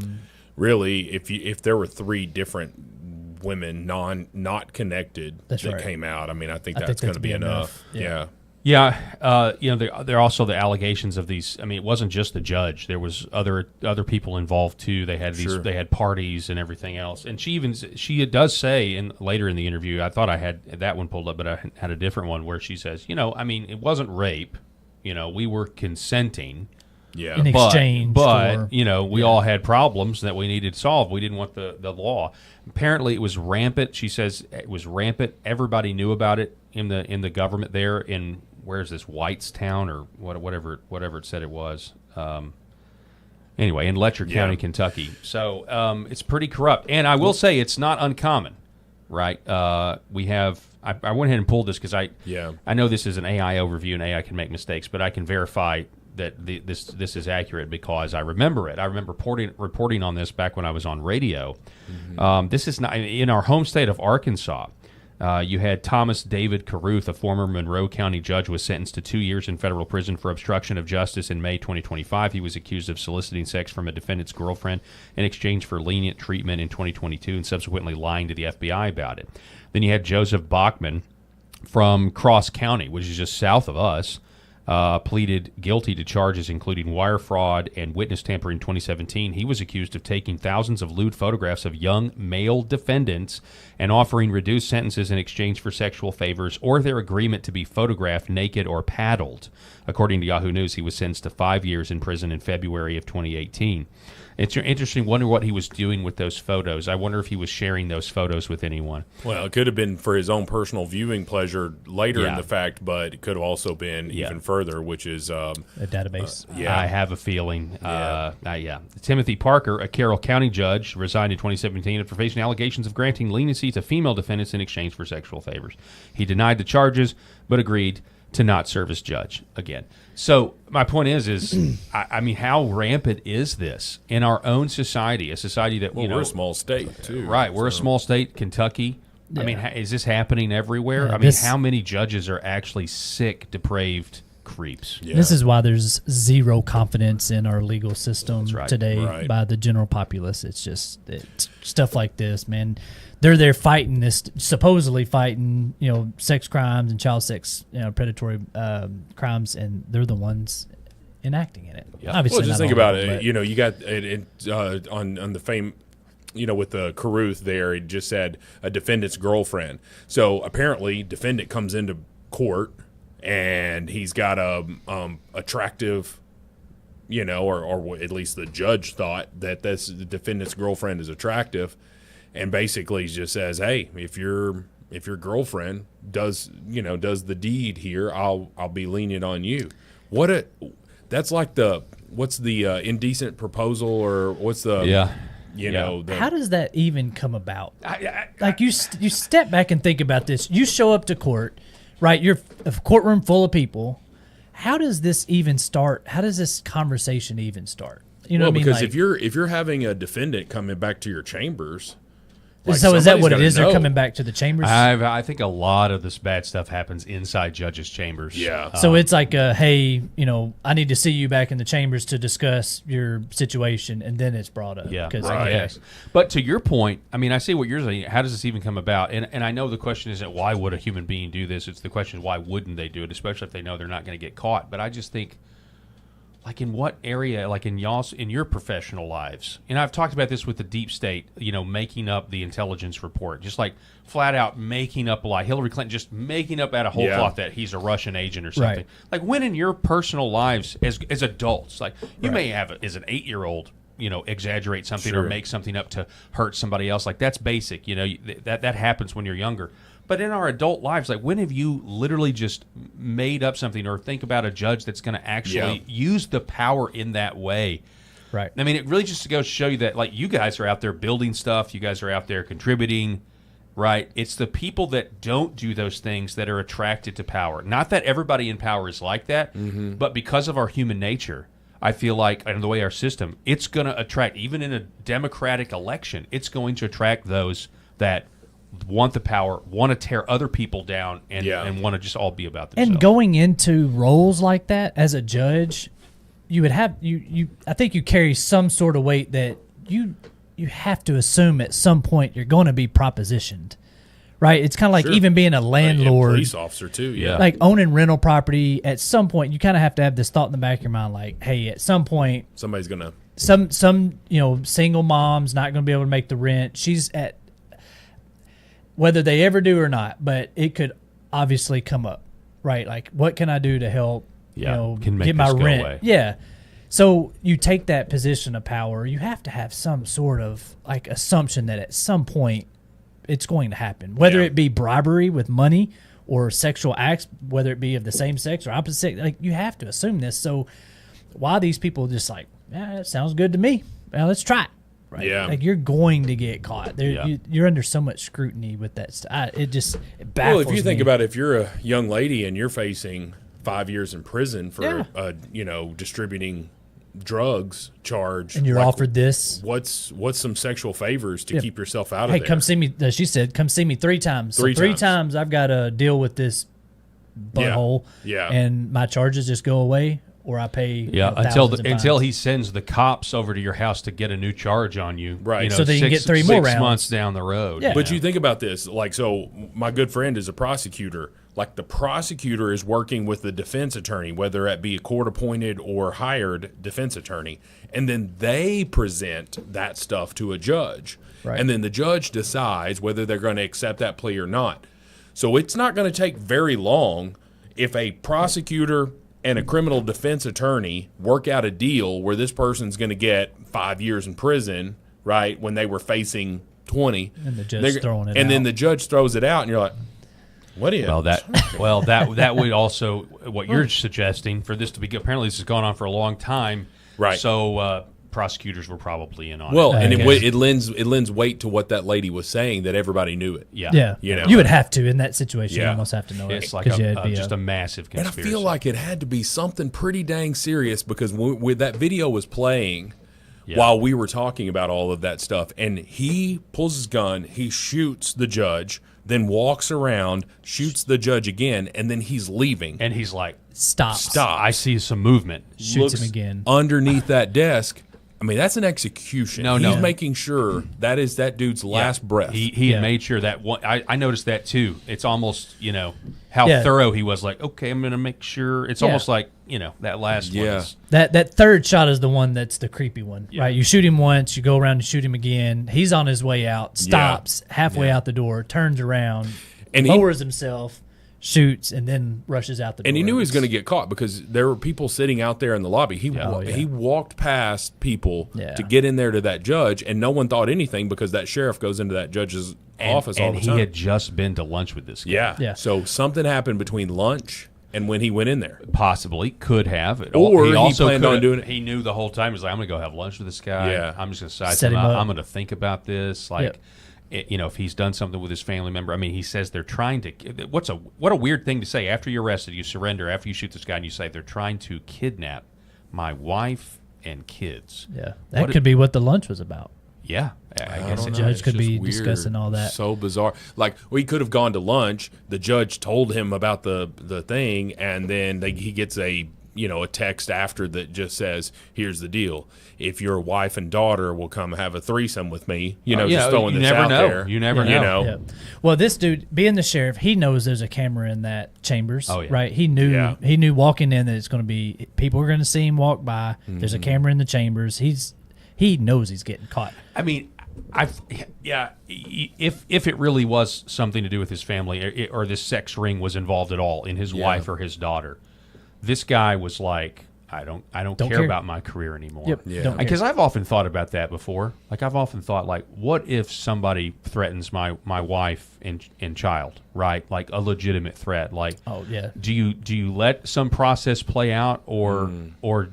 Really, if there were 3 different women not connected that came out, I mean, I think that's going to be enough. Yeah. Yeah, you know, there are also the allegations of these. I mean, it wasn't just the judge. There was other people involved too. They had they had parties and everything else. And she does say later in the interview, I thought I had that one pulled up, but I had a different one where she says, you know, I mean, it wasn't rape. You know, we were consenting. Yeah. In exchange, but you know, we all had problems that we needed solved. We didn't want the law. Apparently, it was rampant. She says it was rampant. Everybody knew about it in the government there in. Where's this Whitestown or whatever it said it was? Anyway, in Letcher County, Kentucky. So it's pretty corrupt. And I will say it's not uncommon, right? We have. I went ahead and pulled this because I know this is an AI overview and AI can make mistakes, but I can verify that this is accurate because I remember it. I remember reporting on this back when I was on radio. This is not in our home state of Arkansas. You had Thomas David Caruth, a former Monroe County judge, was sentenced to 2 years in federal prison for obstruction of justice in May 2025. He was accused of soliciting sex from a defendant's girlfriend in exchange for lenient treatment in 2022 and subsequently lying to the FBI about it. Then you had Joseph Bachman from Cross County, which is just south of us, pleaded guilty to charges including wire fraud and witness tampering in 2017. He was accused of taking thousands of lewd photographs of young male defendants and offering reduced sentences in exchange for sexual favors or their agreement to be photographed naked or paddled. According to Yahoo News, he was sentenced to 5 years in prison in February of 2018. It's interesting. Wonder what he was doing with those photos. I wonder if he was sharing those photos with anyone. Well, it could have been for his own personal viewing pleasure later in the fact, but it could have also been even further, which is a database. I have a feeling. Timothy Parker, a Carroll County judge, resigned in 2017 after facing allegations of granting leniency to female defendants in exchange for sexual favors. He denied the charges, but agreed to not serve as judge again. So my point is I mean, how rampant is this in our own society? A society that we're a small state too, right? We're a small state, Kentucky. I mean, is this happening everywhere? I mean, how many judges are actually sick, depraved creeps? This is why there's zero confidence in our legal system today by the general populace. It's just stuff like this, man. They're there fighting this, supposedly fighting, you know, sex crimes and child sex, you know, predatory crimes, and they're the ones enacting in it. Obviously, well, just think about it. You know, you got it on the fame. You know, with the Caruth there, it just said a defendant's girlfriend. So apparently, defendant comes into court and he's got a attractive, you know, or at least the judge thought that the defendant's girlfriend is attractive. And basically just says, "Hey, if your girlfriend does the deed here, I'll be lenient on you." That's like what's the indecent proposal, or what's the how does that even come about? Like you step back and think about this. You show up to court, right? You're a courtroom full of people. How does this even start? How does this conversation even start? You know, well, what I mean? Because like, if you're having a defendant coming back to your chambers. So is that what it is? They're coming back to the chambers? I think a lot of this bad stuff happens inside judges' chambers. Yeah. So it's like, hey, you know, I need to see you back in the chambers to discuss your situation, and then it's brought up. Yeah, right. Yes. But to your point, I mean, I see what you're saying. How does this even come about? And I know the question isn't why would a human being do this? It's the question, why wouldn't they do it, especially if they know they're not going to get caught. But I just think, like in what area, like in your professional lives, and I've talked about this with the deep state, making up the intelligence report, just like flat out making up a lie. Hillary Clinton just making up out of whole cloth that he's a Russian agent or something. Right. Like when in your personal lives as adults, like you may have as an 8-year-old, exaggerate something or make something up to hurt somebody else. Like that's basic, that happens when you're younger. But in our adult lives, like when have you literally just made up something or think about a judge that's going to actually use the power in that way? Right. I mean, it really just goes to show you that, like, you guys are out there building stuff. You guys are out there contributing, right? It's the people that don't do those things that are attracted to power. Not that everybody in power is like that, but because of our human nature, I feel like, and the way our system, it's going to attract, even in a democratic election, it's going to attract those that want the power, want to tear other people down, and want to just all be about themselves. And going into roles like that as a judge, you would have I think you carry some sort of weight that you have to assume at some point you're going to be propositioned, right? It's kind of like even being a landlord, police officer too, like owning rental property. At some point, you kind of have to have this thought in the back of your mind, like, hey, at some point, somebody's gonna some single mom's not going to be able to make the rent. She's at, whether they ever do or not, but it could obviously come up, right? Like, what can I do to help, get my rent? Away. Yeah. So you take that position of power, you have to have some sort of like assumption that at some point it's going to happen, whether it be bribery with money or sexual acts, whether it be of the same sex or opposite sex. Like, you have to assume this. So why these people just like, that sounds good to me. Well, let's try it. Right. Yeah. Like, you're going to get caught. You're under so much scrutiny with that stuff. It baffles Well, if you think me. about it, if you're a young lady and you're facing 5 years in prison for, distributing drugs charge, and you're offered this, what's some sexual favors to keep yourself out of hey, there? come see me. She said, come see me 3 times. So three times I've got to deal with this butthole. Yeah. And my charges just go away. Or I pay until he sends the cops over to your house to get a new charge on you, right? So they can get 3 more rounds 6 months down the road. Yeah. But you think about this, like, so my good friend is a prosecutor. Like, the prosecutor is working with the defense attorney, whether it be a court-appointed or hired defense attorney, and then they present that stuff to a judge, right. And then the judge decides whether they're going to accept that plea or not. So it's not going to take very long if a prosecutor and a criminal defense attorney work out a deal where this person's going to get 5 years in prison, right, when they were facing 20. And the judge throwing it out. And then the judge throws it out, and you're like, what is? That would also, what you're suggesting, for this to be, apparently this has gone on for a long time. Right. So prosecutors were probably in on well, it. And it lends weight to what that lady was saying, that everybody knew it. Yeah. You would have to in that situation. You almost have to know it's it. Like just a massive conspiracy. And I feel like it had to be something pretty dang serious, because when that video was playing while we were talking about all of that stuff, and he pulls his gun, he shoots the judge, then walks around, shoots the judge again, and then he's leaving. And he's like, Stop. I see some movement. Shoots him again. Underneath that desk. I mean, that's an execution. No. He's making sure that is that dude's last breath. He had made sure that one. I noticed that too. It's almost, how thorough he was. Like, okay, I'm going to make sure. It's almost like, that last one. Is, that third shot is the one that's the creepy one, right? You shoot him once, you go around and shoot him again. He's on his way out, stops halfway out the door, turns around, and lowers himself, shoots, and then rushes out the door. And he knew he was going to get caught, because there were people sitting out there in the lobby. He walked past people to get in there to that judge, and no one thought anything, because that sheriff goes into that judge's office all the time. And he had just been to lunch with this guy. Yeah. So something happened between lunch and when he went in there. Possibly. Could have. Or he also planned on doing it. He knew the whole time. He was like, I'm going to go have lunch with this guy. Yeah. I'm just going to Set him up. I'm going to think about this. Like, if he's done something with his family member. I mean, he says they're trying to. What a weird thing to say. After you're arrested, you surrender. After you shoot this guy, and you say they're trying to kidnap my wife and kids. Yeah, that could be what the lunch was about. Yeah, I guess the judge could be discussing all that. So bizarre. Like, we could have gone to lunch. The judge told him about the thing, and then he gets a a text after that just says, "Here's the deal: if your wife and daughter will come have a threesome with me," just throwing this out there. You never know. Yeah. Well, this dude, being the sheriff, he knows there's a camera in that chambers. Oh, yeah. Right? He knew walking in that it's going to be people are going to see him walk by. There's a camera in the chambers. He knows he's getting caught. I mean, if it really was something to do with his family or this sex ring was involved at all in his wife or his daughter, this guy was like, I don't care about my career anymore. Yep. Yeah. Because I've often thought about that before. Like I've often thought, like, what if somebody threatens my wife and child, right? Like a legitimate threat. Like, oh yeah. Do you let some process play out, or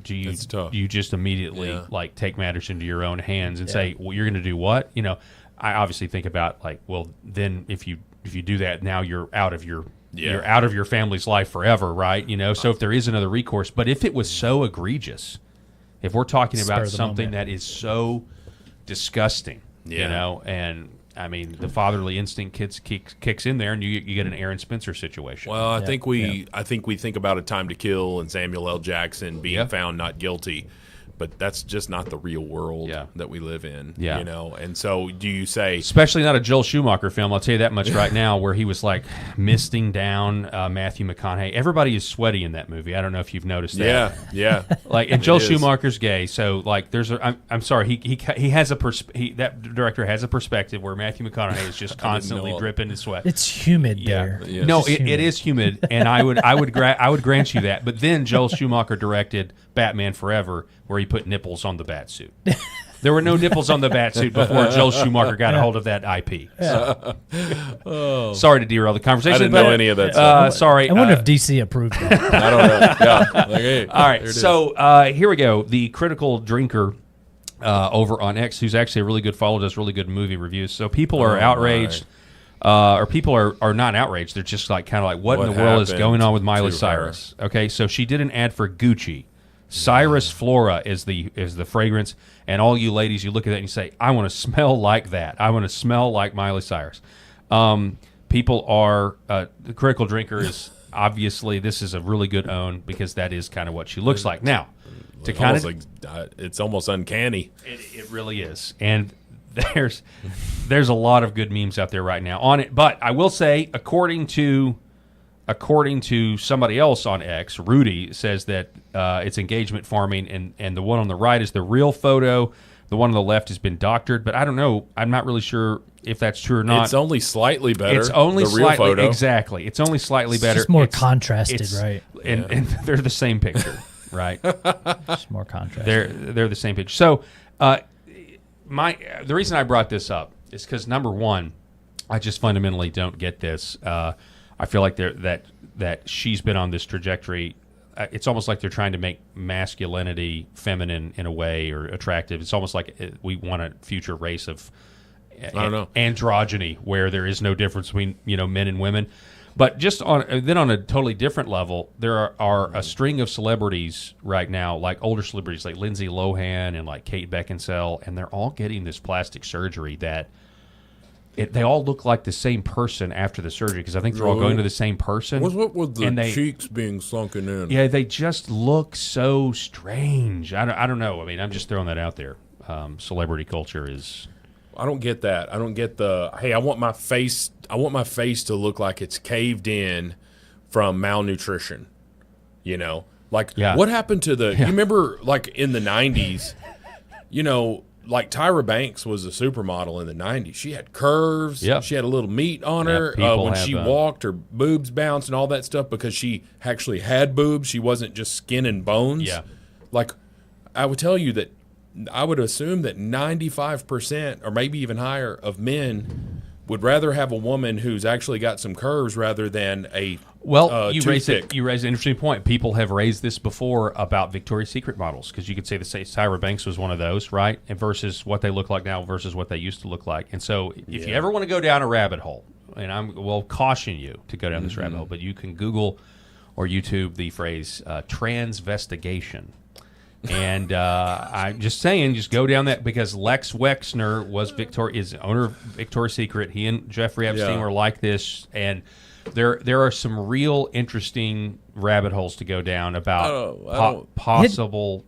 do you just immediately like take matters into your own hands and say, well, you're going to do what? I obviously think about like, well, then if you do that, now you're out of your you're out of your family's life forever, right? So if there is another recourse, but if it was so egregious, if we're talking about something that is so disgusting, and I mean the fatherly instinct kicks in there, and you get an Aaron Spencer situation. Well, I think we think about A Time to Kill and Samuel L. Jackson being found not guilty. But that's just not the real world that we live in, And so do you say... Especially not a Joel Schumacher film, I'll tell you that much right now, where he was like misting down Matthew McConaughey. Everybody is sweaty in that movie. I don't know if you've noticed that. Yeah. Like, and Joel Schumacher's gay, so like there's I'm sorry, he has that director has a perspective where Matthew McConaughey is just constantly dripping in sweat. It's humid there. Yeah. No, it is humid, and I would grant you that. But then Joel Schumacher directed Batman Forever, where he put nipples on the bat suit. There were no nipples on the bat suit before Joel Schumacher got a hold of that IP. So. Sorry to derail the conversation. I didn't know any of that stuff. Sorry. I wonder if DC approved it. I don't know. Yeah. Like, hey, all right. So here we go. The Critical Drinker over on X, who's actually a really good follow, does really good movie reviews. So people are outraged. Or people are not outraged. They're just like kind of like, what in the world is going on with Miley Cyrus? Okay, so she did an ad for Gucci. Cyrus Flora is the fragrance, and all you ladies, you look at that and you say, I want to smell like that. I want to smell like Miley Cyrus. People are the Critical Drinker is obviously, this is a really good own because that is kind of what she looks like. Now, to kind of it's almost uncanny. It really is, and there's a lot of good memes out there right now on it. But I will say, according to somebody else on X, Rudy says that it's engagement farming, and the one on the right is the real photo. The one on the left has been doctored, but I don't know. I'm not really sure if that's true or not. It's only slightly better. It's only the slightly, real photo. Exactly. It's only slightly better. It's more contrasted, right? And they're the same picture, right? It's more contrasted. They're the same picture. So the reason I brought this up is because, number one, I just fundamentally don't get this. I feel like that she's been on this trajectory. It's almost like they're trying to make masculinity feminine in a way, or attractive. It's almost like we want a future race of androgyny where there is no difference between men and women. But just on a totally different level, there are a string of celebrities right now, like older celebrities like Lindsay Lohan and like Kate Beckinsale, and they're all getting this plastic surgery that they all look like the same person after the surgery, because I think they're all going to the same person. What's up with the cheeks being sunken in? Yeah, they just look so strange. I don't know. I mean, I'm just throwing that out there. Celebrity culture is... I don't get that. I don't get the, hey, I want my face to look like it's caved in from malnutrition. What happened to the... You remember, like, in the 90s, like Tyra Banks was a supermodel in the 90s. She had curves. Yep. She had a little meat on her. When she walked, her boobs bounced and all that stuff because she actually had boobs. She wasn't just skin and bones. Yeah. Like, I would tell you that I would assume that 95% or maybe even higher of men would rather have a woman who's actually got some curves rather than a you raised an interesting point. People have raised this before about Victoria's Secret models, because you could say Tyra Banks was one of those, right? And versus what they look like now versus what they used to look like. And so if you ever want to go down a rabbit hole, and I will caution you to go down this rabbit hole, but you can Google or YouTube the phrase transvestigation. And I'm just saying, just go down that, because Lex Wexner is owner of Victoria's Secret. He and Jeffrey Epstein were like this, and there are some real interesting rabbit holes to go down about possible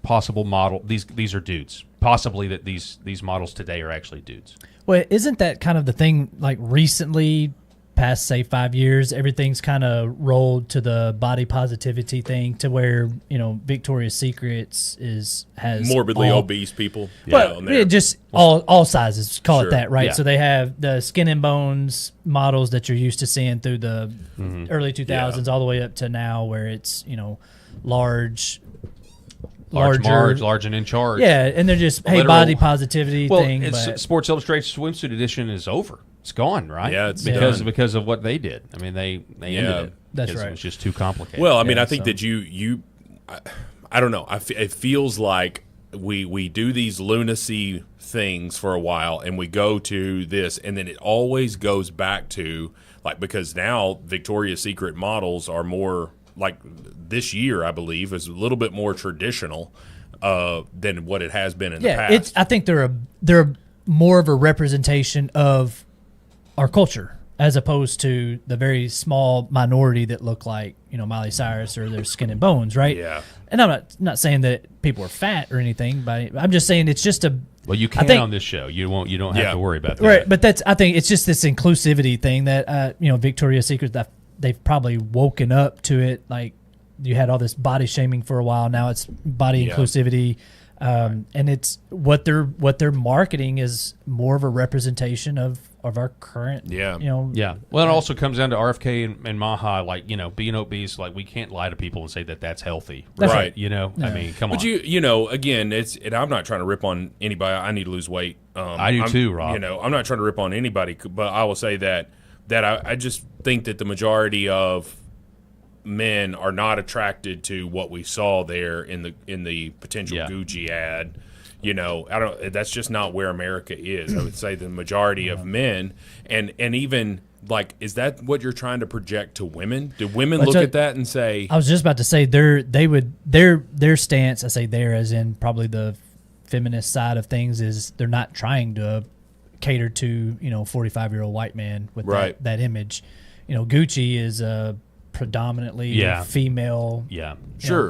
model. These are dudes. Possibly that these models today are actually dudes. Well, isn't that kind of the thing? Like recently, past say 5 years, everything's kind of rolled to the body positivity thing, to where Victoria's Secrets has morbidly obese people. Well, just all sizes. Call it that, right? Yeah. So they have the Skin and Bones models that you're used to seeing through the early 2000s, all the way up to now, where it's large and in charge. Yeah, and they're just body positivity thing. But Sports Illustrated swimsuit edition is over. It's gone, right? Yeah, it's because of what they did. I mean, they ended it. That's right. It was just too complicated. Well, I mean, I think that I don't know. It feels like we do these lunacy things for a while, and we go to this, and then it always goes back to because now Victoria's Secret models are more. Like this year, I believe, is a little bit more traditional than what it has been in the past. I think they're more of a representation of our culture, as opposed to the very small minority that look like Miley Cyrus or their Skin and Bones, right? Yeah. And I'm not saying that people are fat or anything, but I'm just saying it's just a. Well, you can on this show. You don't have to worry about that. Right, but I think it's just this inclusivity thing that Victoria's Secret, that they've probably woken up to it. Like you had all this body shaming for a while. Now it's body inclusivity. And it's what they're marketing is more of a representation of our current. Yeah. Well, it also comes down to RFK and Maha, being obese. Like we can't lie to people and say that that's healthy. Right. I mean, come on. But again, I'm not trying to rip on anybody. I need to lose weight. I do too, Rob. I'm not trying to rip on anybody, but I will say that I just think that the majority of men are not attracted to what we saw there in the potential Gucci ad. That's just not where America is. I would say the majority of men, and even is that what you're trying to project to women? Do women look at that and say? I was just about to say their stance. I say there as in probably the feminist side of things is they're not trying to cater to 45-year-old white man with that image. Gucci is a predominantly female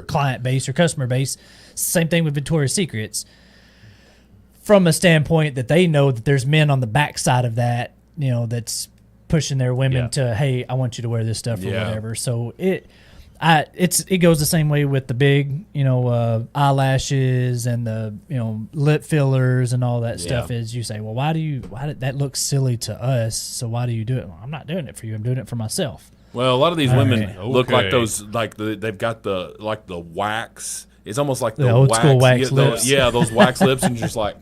client base or customer base. Same thing with Victoria's Secrets, from a standpoint that they know that there's men on the backside of that, that's pushing their women to, hey, I want you to wear this stuff or whatever. So it goes the same way with the big, eyelashes and the, lip fillers and all that stuff. Is you say, well, why did that look silly to us? So why do you do it? Well, I'm not doing it for you. I'm doing it for myself. Well, a lot of these women look like those, they've got the wax. It's almost like the old school wax lips. Those wax lips, and just like,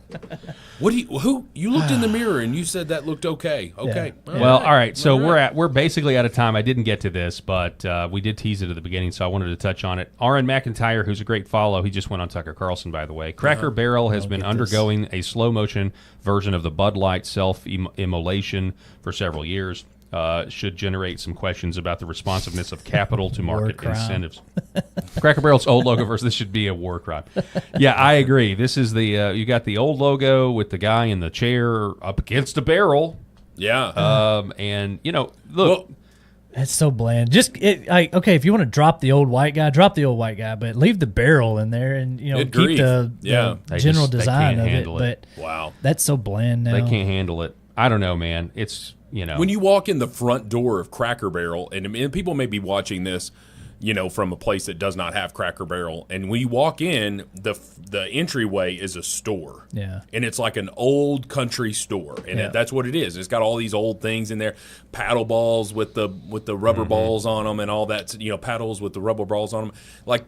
you looked in the mirror and you said that looked okay. Okay. Yeah. Well, all right. So we're basically out of time. I didn't get to this, but we did tease it at the beginning, so I wanted to touch on it. R.N. McIntyre, who's a great follow, he just went on Tucker Carlson, by the way. Cracker Barrel has been undergoing a slow-motion version of the Bud Light self-immolation for several years. Should generate some questions about the responsiveness of capital to market incentives. Cracker Barrel's old logo versus this should be a war crime. Yeah, I agree. This is the you got the old logo with the guy in the chair up against a barrel. Yeah. And look. Well, that's so bland. Just okay, if you want to drop the old white guy, but leave the barrel in there and keep the general design of it. But wow, that's so bland now. They can't handle it. I don't know, man. It's when you walk in the front door of Cracker Barrel, and people may be watching this, from a place that does not have Cracker Barrel, and when you walk in, the entryway is a store. Yeah. And it's like an old country store, and that's what it is. It's got all these old things in there, paddle balls with the rubber balls on them, and all that. Paddles with the rubber balls on them, like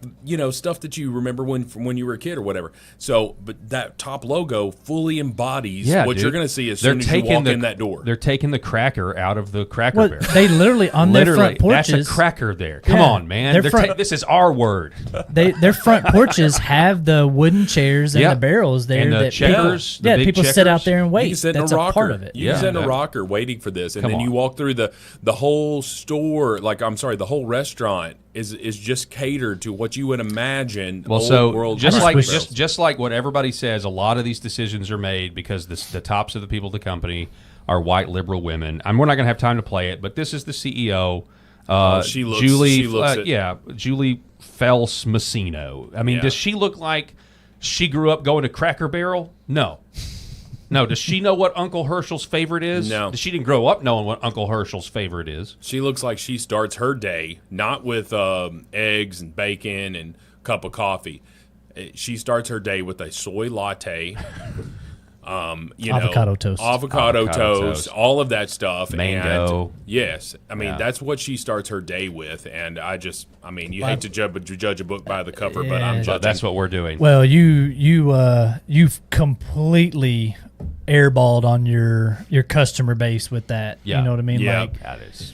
stuff that you remember when you were a kid or whatever. So, but that top logo fully embodies what you're going to see as soon as you walk in that door. They're taking the cracker out of the Cracker Barrel. They literally on their front porches. That's a cracker there. Come on, man. This is our word. Their front porches have the wooden chairs and the barrels there. And the checkers. People sit out there and wait. You can sit That's in a rocker. part of it. You can sit in a rocker waiting for this, and then you walk through the whole store. The whole restaurant is just catered to what you would imagine. Well, world just like what everybody says, a lot of these decisions are made because the tops of the people at the company are white liberal women. We're not going to have time to play it, but this is the CEO. She looks it. Yeah, Julie Fels-Massino. I mean, does she look like she grew up going to Cracker Barrel? No. No, does she know what Uncle Herschel's favorite is? No. She didn't grow up knowing what Uncle Herschel's favorite is. She looks like she starts her day not with eggs and bacon and a cup of coffee. She starts her day with a soy latte, avocado toast, all of that stuff. Mango. And yes. I mean, that's what she starts her day with. And you hate to judge a book by the cover, but I'm judging. That's what we're doing. Well, you've completely airballed on your customer base with that. Yeah. You know what I mean? Yeah. Like,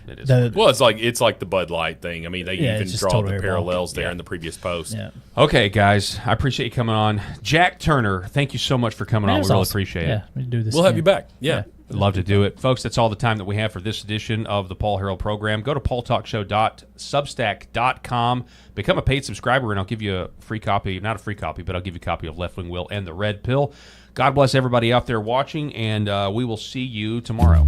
it is. Well, it's like the Bud Light thing. I mean, they even draw the parallels there in the previous post. Yeah. Okay, guys, I appreciate you coming on. Jack Turner, thank you so much for coming on. We really appreciate it. Yeah, we do this. We'll have you back. Yeah. I'd love to do it. Folks, that's all the time that we have for this edition of the Paul Harrell program. Go to paultalkshow.substack.com. Become a paid subscriber, and I'll give you a free copy. Not a free copy, but I'll give you a copy of Left Wing Will and the Red Pill. God bless everybody out there watching, and we will see you tomorrow.